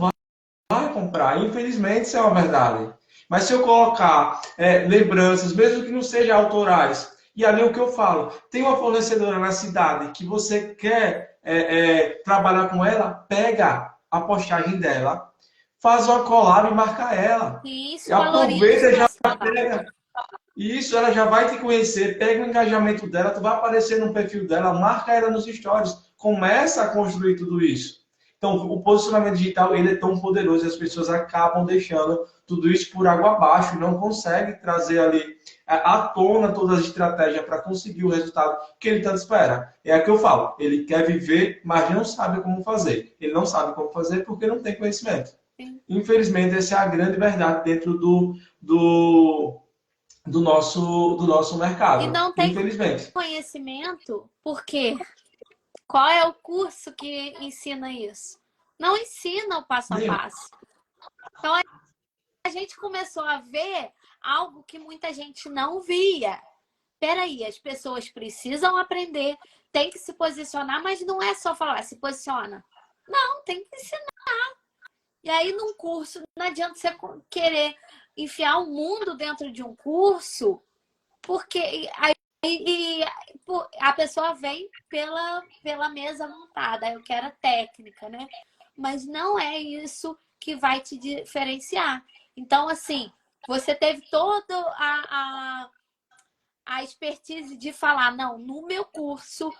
vai comprar. Infelizmente, isso é uma verdade. Mas se eu colocar lembranças, mesmo que não sejam autorais, e ali o que eu falo, tem uma fornecedora na cidade que você quer trabalhar com ela, pega a postagem dela, faz uma collab e marca ela. Isso, E aproveita e já trabalho. pega. Isso, ela já vai te conhecer, pega o engajamento dela, tu vai aparecer no perfil dela, marca ela nos stories, começa a construir tudo isso. Então, o posicionamento digital, ele é tão poderoso e as pessoas acabam deixando tudo isso por água abaixo, não conseguem trazer ali à tona todas as estratégias para conseguir o resultado que ele tanto espera. É o que eu falo, ele quer viver, mas não sabe como fazer. Ele não sabe como fazer porque não tem conhecimento. Sim. Infelizmente, essa é a grande verdade dentro do nosso mercado. E não tem conhecimento, por quê? Qual é o curso que ensina isso? Não ensina o passo a passo. Então, a gente começou a ver algo que muita gente não via. Peraí, as pessoas precisam aprender, tem que se posicionar, mas não é só falar, se posiciona. Não, tem que ensinar. E aí, num curso, não adianta você querer enfiar o mundo dentro de um curso, porque a pessoa vem pela mesa montada. Eu quero a técnica, né? Mas não é isso que vai te diferenciar. Então, assim, você teve toda a expertise de falar, não, no meu curso,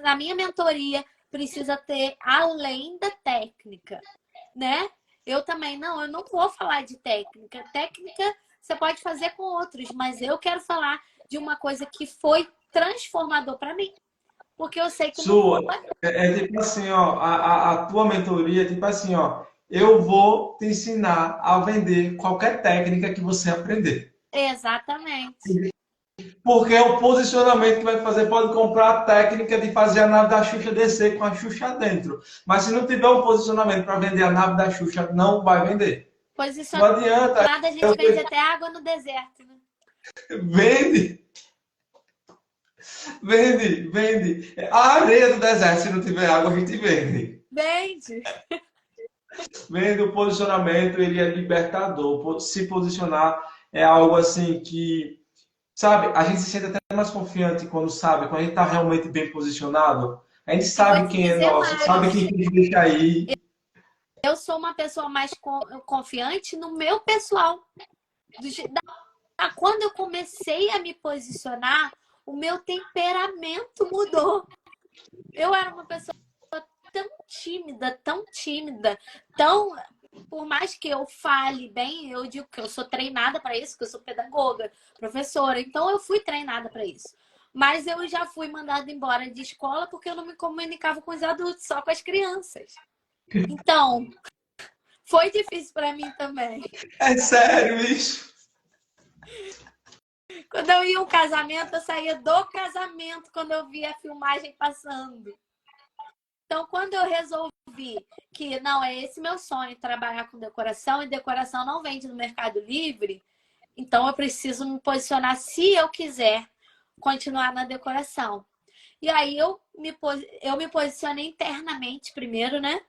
na minha mentoria, precisa ter além da técnica, né? Eu também, eu não vou falar de técnica. Técnica você pode fazer com outros, mas eu quero falar de uma coisa que foi transformador para mim. Porque eu sei que é tipo assim, ó, a tua mentoria é tipo assim, ó, eu vou te ensinar a vender qualquer técnica que você aprender. Exatamente. Porque é o posicionamento que vai fazer. Pode comprar a técnica de fazer a nave da Xuxa descer com a Xuxa dentro. Mas se não tiver um posicionamento para vender a nave da Xuxa, não vai vender. Não adianta. A gente vende até água no deserto. Né? Vende. Vende. A areia do deserto, se não tiver água, a gente vende. Vende. Vende o posicionamento, ele é libertador. Se posicionar é algo assim que, sabe, a gente se sente até mais confiante quando a gente está realmente bem posicionado. A gente sabe quem é nosso, sabe quem tem que deixar aí. Eu sou uma pessoa mais confiante no meu pessoal. Quando eu comecei a me posicionar, o meu temperamento mudou. Eu era uma pessoa tão tímida, tão... Por mais que eu fale bem, eu digo que eu sou treinada para isso, que eu sou pedagoga, professora. Então, eu fui treinada para isso. Mas eu já fui mandada embora de escola porque eu não me comunicava com os adultos, só com as crianças. Então, foi difícil para mim também. É sério isso? Quando eu ia a um casamento, eu saía do casamento quando eu via a filmagem passando. Então, quando eu resolvi que não, é esse meu sonho, trabalhar com decoração, e decoração não vende no Mercado Livre, então eu preciso me posicionar se eu quiser continuar na decoração. E aí eu me posicionei internamente primeiro, né?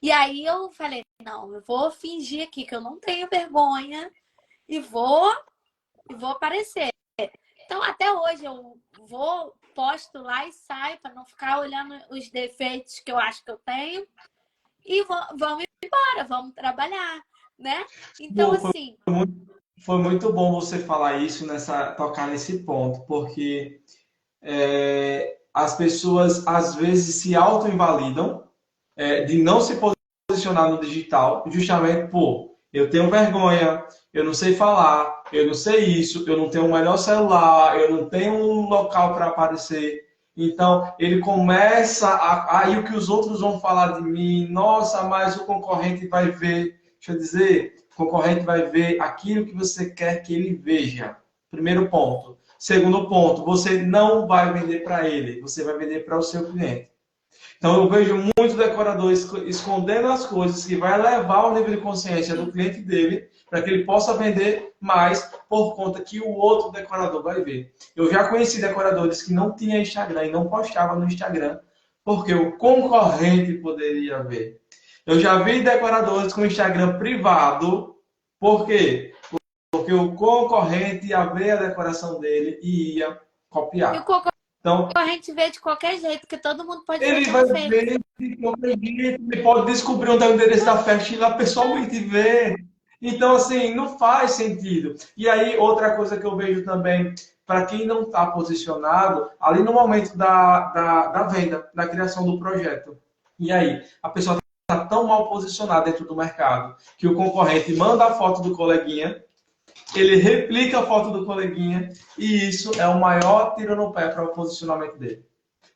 E aí eu falei, não, eu vou fingir aqui que eu não tenho vergonha e vou aparecer. Então, até hoje eu posto lá e saio para não ficar olhando os defeitos que eu acho que eu tenho e vamos embora, vamos trabalhar, né? Então, assim... Foi muito bom você falar isso, tocar nesse ponto, porque as pessoas às vezes se auto-invalidam de não se posicionar no digital, justamente por eu tenho vergonha, eu não sei falar, eu não sei isso, eu não tenho o melhor celular, eu não tenho um local para aparecer. Então, ele começa aí o que os outros vão falar de mim, nossa, mas o concorrente vai ver. Deixa eu dizer, o concorrente vai ver aquilo que você quer que ele veja. Primeiro ponto. Segundo ponto, você não vai vender para ele, você vai vender para o seu cliente. Então, eu vejo muitos decoradores escondendo as coisas que vai levar o nível de consciência do cliente dele para que ele possa vender mais por conta que o outro decorador vai ver. Eu já conheci decoradores que não tinham Instagram e não postavam no Instagram porque o concorrente poderia ver. Eu já vi decoradores com Instagram privado, por quê? Porque o concorrente ia ver a decoração dele e ia copiar. E o concorrente vê de qualquer jeito, que todo mundo pode ver. Ele vai ver de qualquer jeito, ele pode descobrir onde é o endereço da festa e ir lá pessoalmente ver. Então, assim, não faz sentido. E aí, outra coisa que eu vejo também, para quem não está posicionado, ali no momento da venda, da criação do projeto. E aí, a pessoa está tão mal posicionada dentro do mercado, que o concorrente manda a foto do coleguinha, ele replica a foto do coleguinha, e isso é o maior tiro no pé para o posicionamento dele.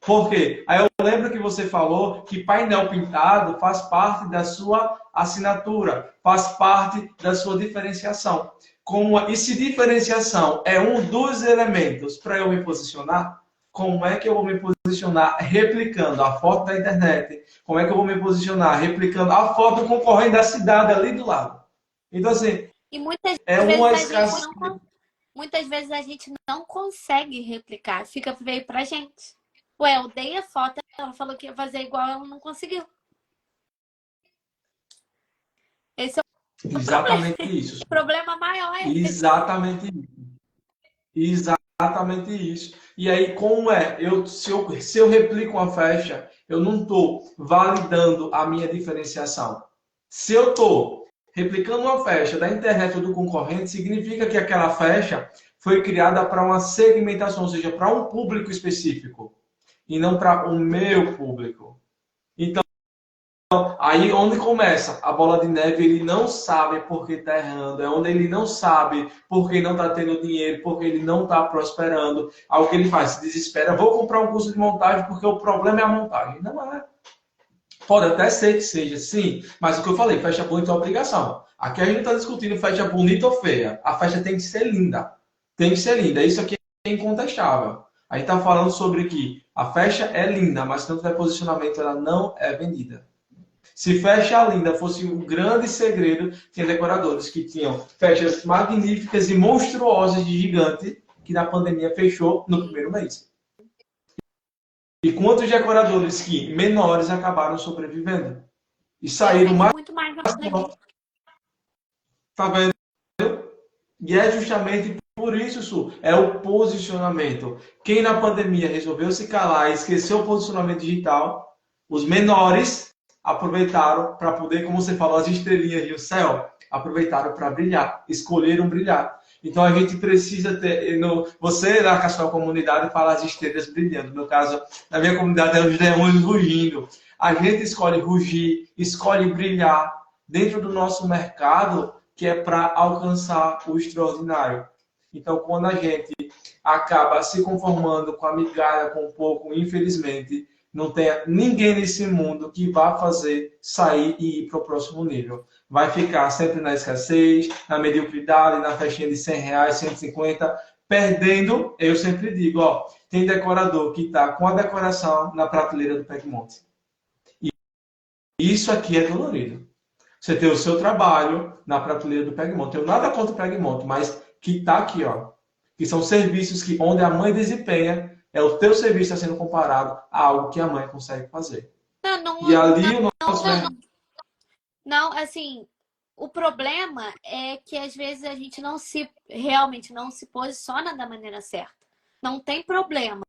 Por quê? Aí eu lembro que você falou que painel pintado faz parte da sua assinatura, faz parte da sua diferenciação. E se diferenciação é um dos elementos para eu me posicionar, como é que eu vou me posicionar replicando a foto da internet? Como é que eu vou me posicionar replicando a foto do concorrente da cidade ali do lado? Então, assim, e muitas vezes a gente não consegue replicar, veio pra gente. Ué, eu dei a foto, ela falou que ia fazer igual, ela não conseguiu. Esse é exatamente isso. O problema maior é esse. Exatamente isso. Exatamente isso. E aí, como se eu replico uma festa, eu não estou validando a minha diferenciação. Se eu estou replicando uma festa da internet ou do concorrente, significa que aquela festa foi criada para uma segmentação, ou seja, para um público específico, e não para o meu público. Então, aí onde começa a bola de neve, ele não sabe por que está errando, é onde ele não sabe por que não está tendo dinheiro, porque ele não está prosperando. Aí o que ele faz? Se desespera, vou comprar um curso de montagem porque o problema é a montagem. Não é. Pode até ser que seja, sim, mas o que eu falei, festa bonita é obrigação. Aqui a gente está discutindo festa bonita ou feia. A festa tem que ser linda. Tem que ser linda. Isso aqui é incontestável. A gente está falando sobre que a festa é linda, mas se não tiver posicionamento, ela não é vendida. Se festa linda fosse um grande segredo, tinha decoradores que tinham festas magníficas e monstruosas de gigante, que na pandemia fechou no primeiro mês. E quantos decoradores que menores acabaram sobrevivendo? E saíram mais... muito mais na Tá vendo? E é justamente por isso, Su, é o posicionamento. Quem na pandemia resolveu se calar e esqueceu o posicionamento digital, os menores aproveitaram para poder, como você falou, as estrelinhas e o céu, aproveitaram para brilhar, escolheram brilhar. Então a gente precisa ter, você na sua comunidade fala as estrelas brilhando, no caso, na minha comunidade é os demônios rugindo. A gente escolhe rugir, escolhe brilhar dentro do nosso mercado, que é para alcançar o extraordinário. Então, quando a gente acaba se conformando com a migalha, com um pouco, infelizmente, não tem ninguém nesse mundo que vá fazer sair e ir para o próximo nível. Vai ficar sempre na escassez, na mediocridade, na festinha de R$ 100, 150, perdendo, eu sempre digo, ó, tem decorador que está com a decoração na prateleira do Pegmonte. E isso aqui é dolorido. Você tem o seu trabalho na prateleira do Pegmonte. Eu nada contra o Pegmonte, mas que está aqui, ó. Que são serviços que onde a mãe desempenha, é o teu serviço está sendo comparado a algo que a mãe consegue fazer. E ali o nosso... Não, assim, o problema é que às vezes a gente realmente não se posiciona da maneira certa. Não tem problema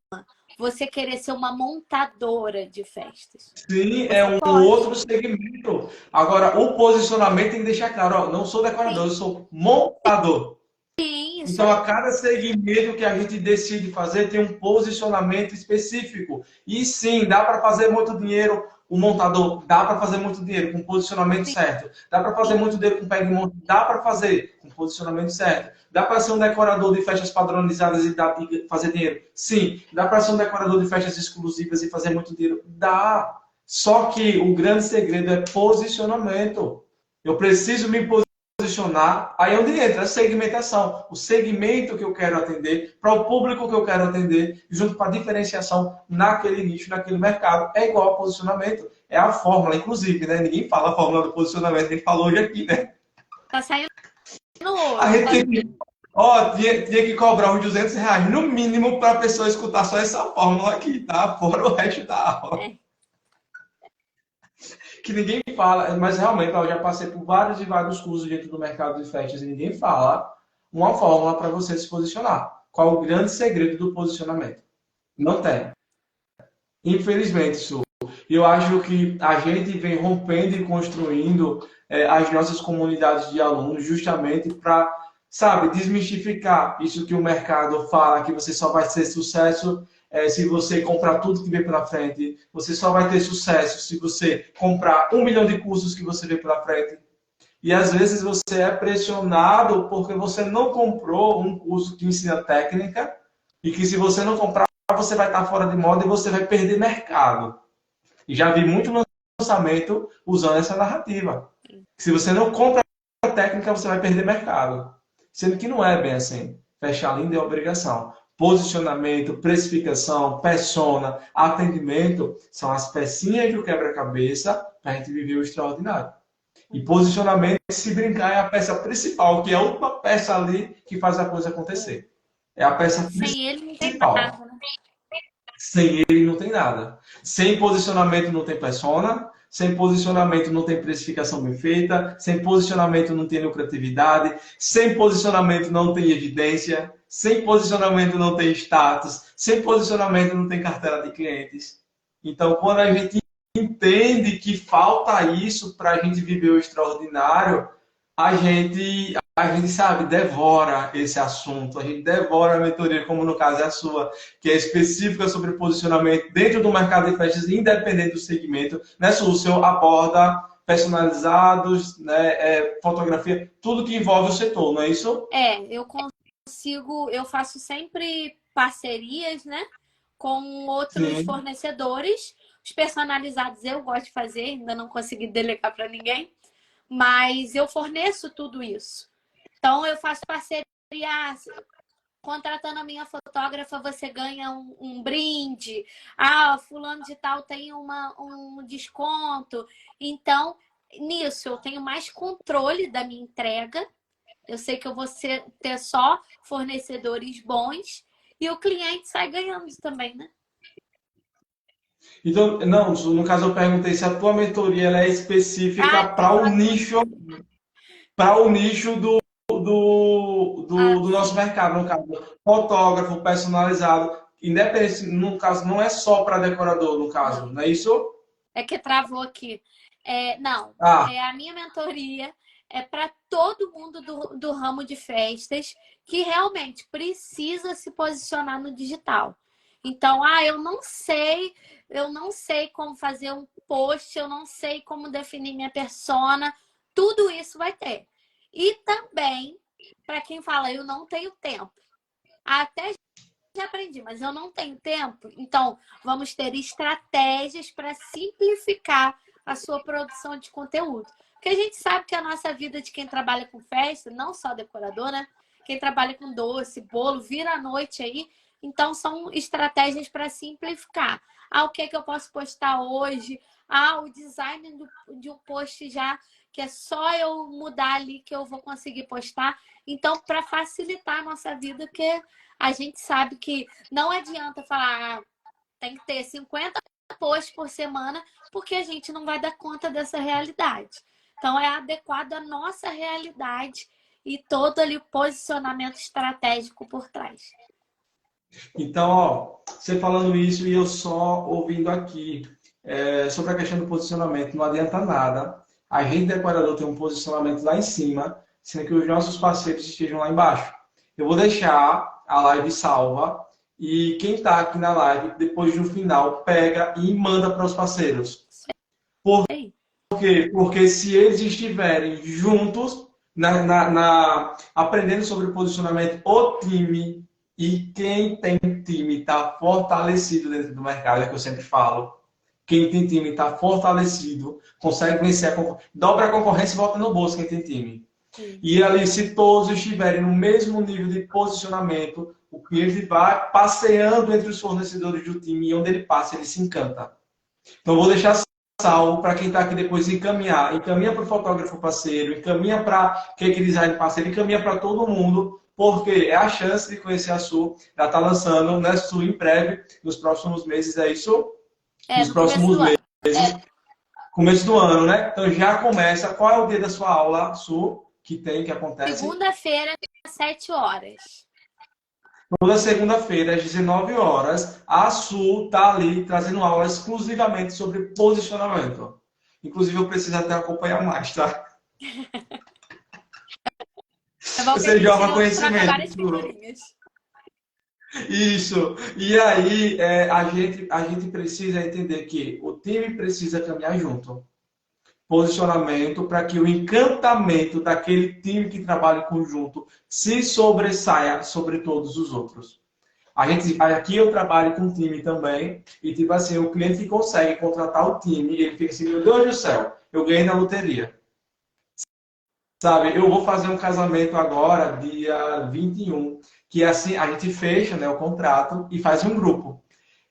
você querer ser uma montadora de festas. Sim, é um outro segmento. Agora, o posicionamento tem que deixar claro, ó, não sou decorador, eu sou montador. Sim, isso então, a cada segmento que a gente decide fazer tem um posicionamento específico. E sim, dá para fazer muito dinheiro, o montador, dá para fazer muito dinheiro com posicionamento certo. Dá para fazer muito dinheiro com Pegmonte, dá para fazer com posicionamento certo. Dá para ser um decorador de festas padronizadas e fazer dinheiro? Sim. Dá para ser um decorador de festas exclusivas e fazer muito dinheiro? Dá. Só que o grande segredo é posicionamento. Eu preciso me posicionar, aí é onde entra a segmentação, o segmento que eu quero atender, para o público que eu quero atender, junto com a diferenciação naquele nicho, naquele mercado. É igual ao posicionamento, é a fórmula, inclusive, né? Ninguém fala a fórmula do posicionamento, a gente falou hoje aqui, né? Tá saindo hoje. A gente tinha que cobrar uns R$ 200, no mínimo, para a pessoa escutar só essa fórmula aqui, tá? Fora o resto da aula. Que ninguém fala, mas realmente eu já passei por vários e vários cursos dentro do mercado de festas e ninguém fala uma fórmula para você se posicionar. Qual o grande segredo do posicionamento? Não tem. Infelizmente, Su. Eu acho que a gente vem rompendo e construindo as nossas comunidades de alunos justamente para, sabe, desmistificar isso que o mercado fala, que você só vai ter sucesso se você comprar tudo que vem pela frente. Você só vai ter sucesso se você comprar 1 milhão de cursos que você vê pela frente. E às vezes você é pressionado porque você não comprou um curso que ensina técnica e que se você não comprar, você vai estar fora de moda e você vai perder mercado. E já vi muito lançamento usando essa narrativa. Se você não compra a técnica, você vai perder mercado. Sendo que não é bem assim. Fechar linda é obrigação. Posicionamento, precificação, persona, atendimento são as pecinhas do quebra-cabeça para a gente viver o extraordinário. E posicionamento, se brincar, é a peça principal, que é a última peça ali que faz a coisa acontecer. É a peça principal. Sem ele não tem nada, né? Sem ele não tem nada. Sem posicionamento não tem persona, sem posicionamento não tem precificação bem feita, sem posicionamento não tem lucratividade, sem posicionamento não tem evidência, sem posicionamento não tem status, sem posicionamento não tem carteira de clientes. Então, quando a gente entende que falta isso para a gente viver o extraordinário, a gente, sabe, devora esse assunto, a gente devora a mentoria, como no caso é a sua, que é específica sobre posicionamento dentro do mercado de festas, independente do segmento, né? O seu aborda personalizados, né? Fotografia, tudo que envolve o setor, não é isso? Eu faço sempre parcerias, né? Com outros fornecedores. Os personalizados eu gosto de fazer, ainda não consegui delegar para ninguém. Mas eu forneço tudo isso. Então, eu faço parceria. Contratando a minha fotógrafa, você ganha um brinde. Fulano de tal tem um desconto. Então, nisso, eu tenho mais controle da minha entrega. Eu sei que eu vou ter só fornecedores bons. E o cliente sai ganhando também, né? Então, não, no caso eu perguntei se a tua mentoria ela é específica para o nicho do nosso mercado, no caso, fotógrafo personalizado, independente, no caso, não é só para decorador, no caso, não é isso? É que travou aqui. Não, Ah, a minha mentoria é para todo mundo do ramo de festas que realmente precisa se posicionar no digital. Então, eu não sei como fazer um post, eu não sei como definir minha persona, tudo isso vai ter. E também, para quem fala, eu não tenho tempo. Até já aprendi, mas eu não tenho tempo. Então, vamos ter estratégias para simplificar a sua produção de conteúdo. Porque a gente sabe que a nossa vida de quem trabalha com festa, não só decorador, né? Quem trabalha com doce, bolo, vira à noite aí. Então, são estratégias para simplificar. O que é que eu posso postar hoje? O design de um post já, que é só eu mudar ali que eu vou conseguir postar. Então, para facilitar a nossa vida, que a gente sabe que não adianta falar, tem que ter 50 posts por semana, porque a gente não vai dar conta dessa realidade. Então, é adequado à nossa realidade e todo ali o posicionamento estratégico por trás. então, ó, você falando isso e eu só ouvindo aqui sobre a questão do posicionamento, não adianta nada. A gente decorador tem um posicionamento lá em cima, sendo que os nossos parceiros estejam lá embaixo. Eu vou deixar a live salva e quem está aqui na live, depois no final, pega e manda para os parceiros. Por Ei, quê? Porque se eles estiverem juntos, aprendendo sobre o posicionamento, o time e quem tem time está fortalecido dentro do mercado, é o que eu sempre falo. Quem tem time está fortalecido, consegue vencer dobra a concorrência e volta no bolso quem tem time. sim. E ali, se todos estiverem no mesmo nível de posicionamento, o cliente vai passeando entre os fornecedores do time e onde ele passa, ele se encanta. Então, vou deixar salvo para quem está aqui depois encaminhar. Encaminha para o fotógrafo parceiro, encaminha para cake design parceiro, encaminha para todo mundo, porque é a chance de conhecer a Su. Já está lançando, né, Su, em breve, nos próximos meses, é isso? Nos No começo próximos do ano. meses. Começo do ano, né? Então já começa. Qual é o dia da sua aula, Su, que acontece? Segunda-feira, às 7 horas. Toda segunda-feira, às 19 horas, a Su está ali trazendo aula exclusivamente sobre posicionamento. Inclusive, eu preciso até acompanhar mais, tá? É bom que a Você gente joga troca conhecimento, várias Su. figurinhas. Isso. E aí, a gente precisa entender que o time precisa caminhar junto. Posicionamento para que o encantamento daquele time que trabalha em conjunto se sobressaia sobre todos os outros. Aqui eu trabalho com time também, e tipo assim, o cliente que consegue contratar o time, ele fica assim, meu Deus do céu, eu ganhei na loteria. Sabe, eu vou fazer um casamento agora, dia 21, que é assim, a gente fecha, né, o contrato e faz um grupo.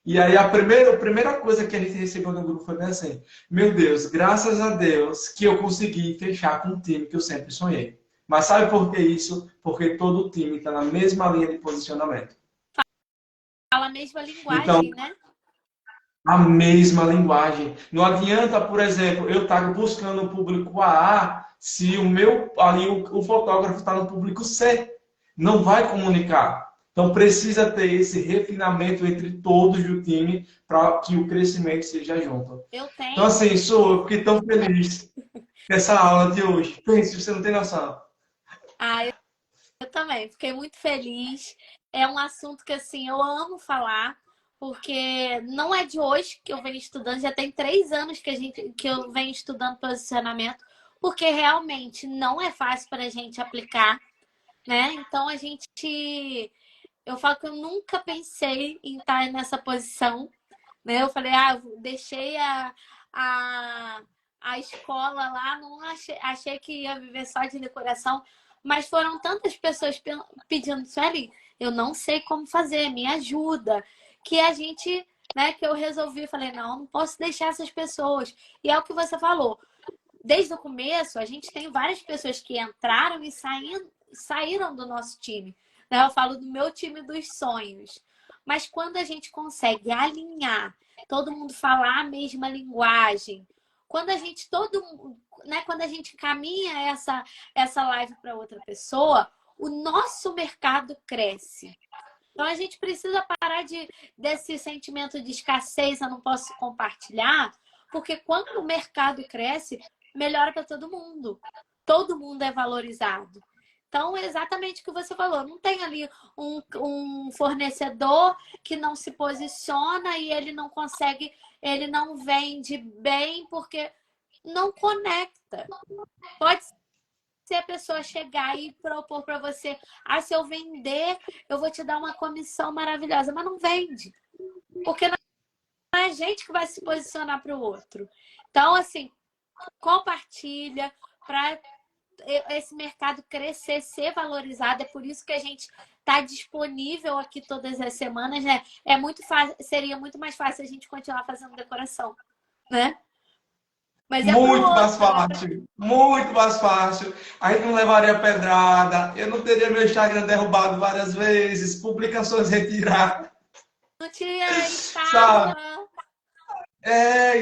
E aí a primeira coisa que a gente recebeu no grupo foi bem assim, meu Deus, graças a Deus que eu consegui fechar com um time que eu sempre sonhei. Mas sabe por que isso? Porque todo o time está na mesma linha de posicionamento. Fala a mesma Então, linguagem, né? a mesma linguagem. Não adianta, por exemplo, eu estar buscando o público A se o meu ali o fotógrafo está no público C. Não vai comunicar. Então precisa ter esse refinamento entre todos do time para que o crescimento seja junto. Eu Então, tenho. assim, eu fiquei tão feliz nessa aula de hoje. Pense, você não tem noção. Eu também, fiquei muito feliz. É um assunto que, assim, eu amo falar, porque não é de hoje que eu venho estudando, já tem 3 anos que eu venho estudando posicionamento, porque realmente não é fácil para a gente aplicar, né? Então, eu falo que eu nunca pensei em estar nessa posição, né? Eu falei, eu deixei a, a escola lá, não achei que ia viver só de decoração, mas foram tantas pessoas pedindo, Sueli, eu não sei como fazer, me ajuda, que a gente, né, que eu resolvi, falei, não posso deixar essas pessoas. E é o que você falou, desde o começo, a gente tem várias pessoas que entraram e saíram do nosso time, né? Eu falo do meu time dos sonhos. Mas quando a gente consegue alinhar, todo mundo falar a mesma linguagem, quando a gente né, quando a gente caminha essa live para outra pessoa, o nosso mercado cresce. Então a gente precisa parar desse sentimento de escassez, eu não posso compartilhar, Porque quando o mercado cresce, melhora para todo mundo. Todo mundo é valorizado. Então, é exatamente o que você falou. Não tem ali um fornecedor que não se posiciona e ele não consegue, ele não vende bem porque não conecta. Pode ser a pessoa chegar e propor para você, se eu vender, eu vou te dar uma comissão maravilhosa, mas não vende. Porque não é a gente que vai se posicionar para o outro. Então, assim, compartilha para esse mercado crescer, ser valorizado. É por isso que a gente está disponível aqui todas as semanas, né? É muito fácil, seria muito mais fácil a gente continuar fazendo decoração, né? Mas é muito mais fácil, muito mais fácil. Aí não levaria pedrada, eu não teria meu Instagram derrubado várias vezes, publicações retiradas. Não tinha escala.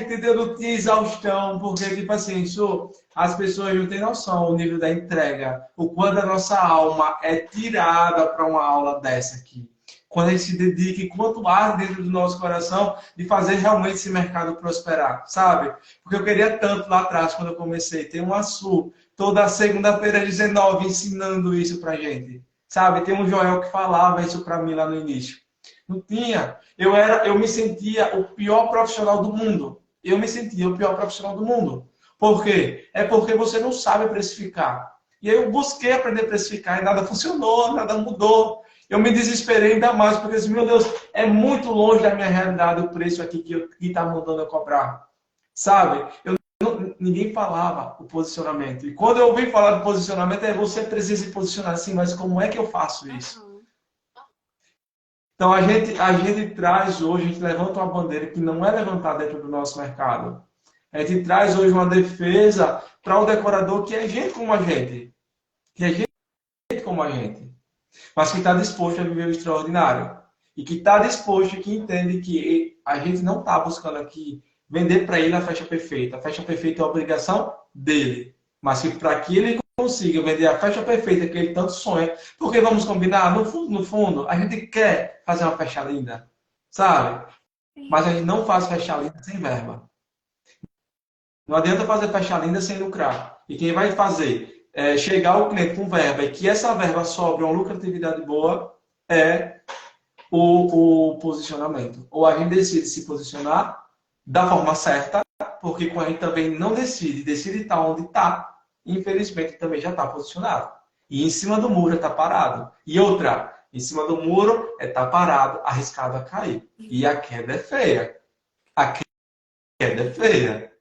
Entendeu? Não tinha exaustão, porque, tipo assim, as pessoas não têm noção do nível da entrega, o quanto a nossa alma é tirada para uma aula dessa aqui. Quando a gente se dedica e quanto arde dentro do nosso coração de fazer realmente esse mercado prosperar, sabe? Porque eu queria tanto lá atrás, quando eu comecei, ter um Açu, toda segunda-feira 19, ensinando isso pra gente, sabe? Tem um Joel que falava isso pra mim lá no início. Não tinha. Eu me sentia o pior profissional do mundo. Eu me sentia o pior profissional do mundo. Por quê? É porque você não sabe precificar. E aí eu busquei aprender a precificar e nada funcionou, nada mudou. Eu me desesperei ainda mais, porque assim, meu Deus, é muito longe da minha realidade o preço aqui que está mandando eu cobrar. Sabe? Ninguém falava o posicionamento. E quando eu ouvi falar do posicionamento, você precisa se posicionar assim, mas como é que eu faço isso? Então, a gente traz hoje, a gente levanta uma bandeira que não é levantada dentro do nosso mercado. A gente traz hoje uma defesa para o decorador que é gente como a gente. Que é gente como a gente. Mas que está disposto a viver o extraordinário. E que está disposto, que entende que a gente não está buscando aqui vender para ele a faixa perfeita. A faixa perfeita é a obrigação dele. Mas que para que ele consiga vender a faixa perfeita que ele tanto sonha, porque vamos combinar, no fundo, a gente quer fazer uma faixa linda, sabe? Mas a gente não faz faixa linda sem verba. Não adianta fazer faixa linda sem lucrar. E quem vai fazer chegar o cliente com verba e que essa verba sobre uma lucratividade boa é o posicionamento. Ou a gente decide se posicionar da forma certa, porque quando a gente também não decide estar onde está, infelizmente também já está posicionado. E em cima do muro está parado. E outra, em cima do muro está parado, arriscado a cair. E a queda é feia. A queda é feia.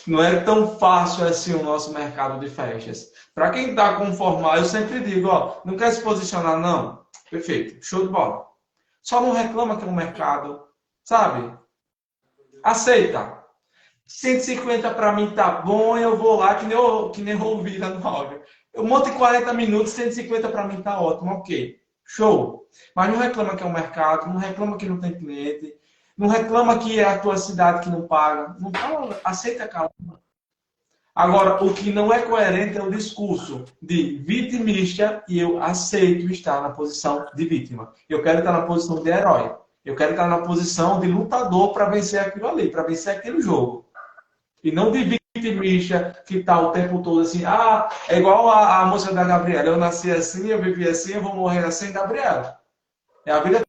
Não é tão fácil assim o nosso mercado de festas. Para quem está conformado, eu sempre digo, não quer se posicionar, não. Perfeito, show de bola. Só não reclama que é um mercado, sabe? Aceita. 150 para mim tá bom, eu vou lá, que nem eu ouvi lá no áudio. Eu monto em 40 minutos, 150 para mim tá ótimo, ok. Show. Mas não reclama que é um mercado, não reclama que não tem cliente, não reclama que é a tua cidade que não paga. Não fala, aceita calma. Agora, o que não é coerente é o discurso de vitimista e eu aceito estar na posição de vítima. Eu quero estar na posição de herói. Eu quero estar na posição de lutador para vencer aquilo ali, para vencer aquele jogo. E não de vitimista que está o tempo todo assim, é igual a música da Gabriela, eu nasci assim, eu vivi assim, eu vou morrer assim, Gabriela. É a vida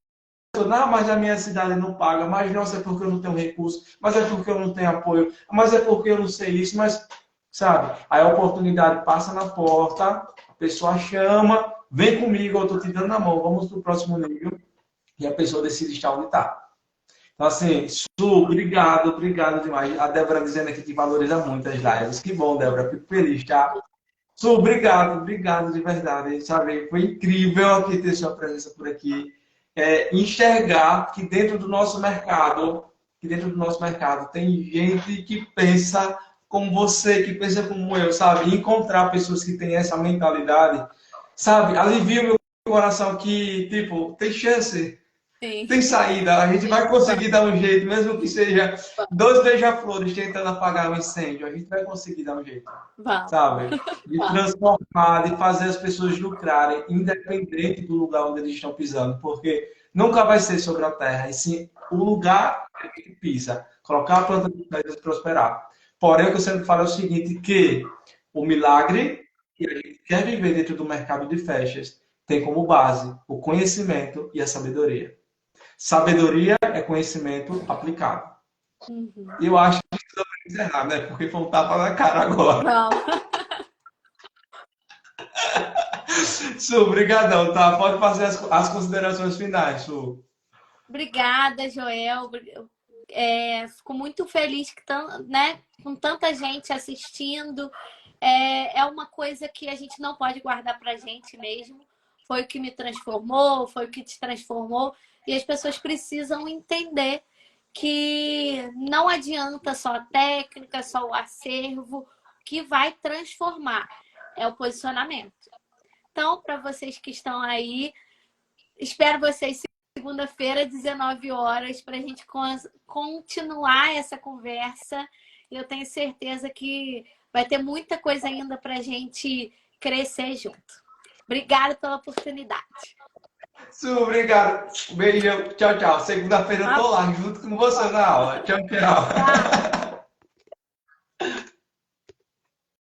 toda, mas a minha cidade não paga, mas nossa, é porque eu não tenho recurso, mas é porque eu não tenho apoio, mas é porque eu não sei isso, mas, sabe, aí a oportunidade passa na porta, a pessoa chama, vem comigo, eu estou te dando na mão, vamos para o próximo nível, e a pessoa decide estar onde está. Então, assim, Su, obrigado demais. A Débora dizendo aqui que valoriza muito as lives. Que bom, Débora, fico feliz, tá? Su, obrigado de verdade, sabe? Foi incrível aqui ter sua presença por aqui. Enxergar que dentro do nosso mercado, tem gente que pensa como você, que pensa como eu, sabe? Encontrar pessoas que têm essa mentalidade, sabe? Alivia o meu coração que, tipo, tem chance. Sim. Tem saída, a gente vai conseguir dar um jeito, mesmo que seja 2 beija-flores tentando apagar o incêndio, a gente vai conseguir dar um jeito, sabe? De transformar, de fazer as pessoas lucrarem, independente do lugar onde eles estão pisando, porque Nunca vai ser sobre a terra, e sim o lugar que pisa. Colocar a planta de fezes e prosperar. Porém, o que eu sempre falo é o seguinte, que o milagre que a gente quer viver dentro do mercado de fechas tem como base o conhecimento e a sabedoria. Sabedoria é conhecimento aplicado. Uhum. E eu acho que isso vai encerrar, né? Porque foi um tapa na cara agora. Vamos. Su, obrigadão, tá? Pode fazer as considerações finais, Su. Obrigada, Joel. Fico muito feliz que né, com tanta gente assistindo. É uma coisa que a gente não pode guardar pra gente mesmo. Foi o que me transformou, foi o que te transformou. E as pessoas precisam entender que não adianta só a técnica, só o acervo. O que vai transformar é o posicionamento. Então, para vocês que estão aí, espero vocês segunda-feira, 19 horas, para a gente continuar essa conversa. Eu tenho certeza que vai ter muita coisa ainda para a gente crescer junto. Obrigada pela oportunidade. Su, obrigado. Beijão. Tchau, tchau. Segunda-feira eu tô lá junto com você na aula. Tchau, tchau. Tchau.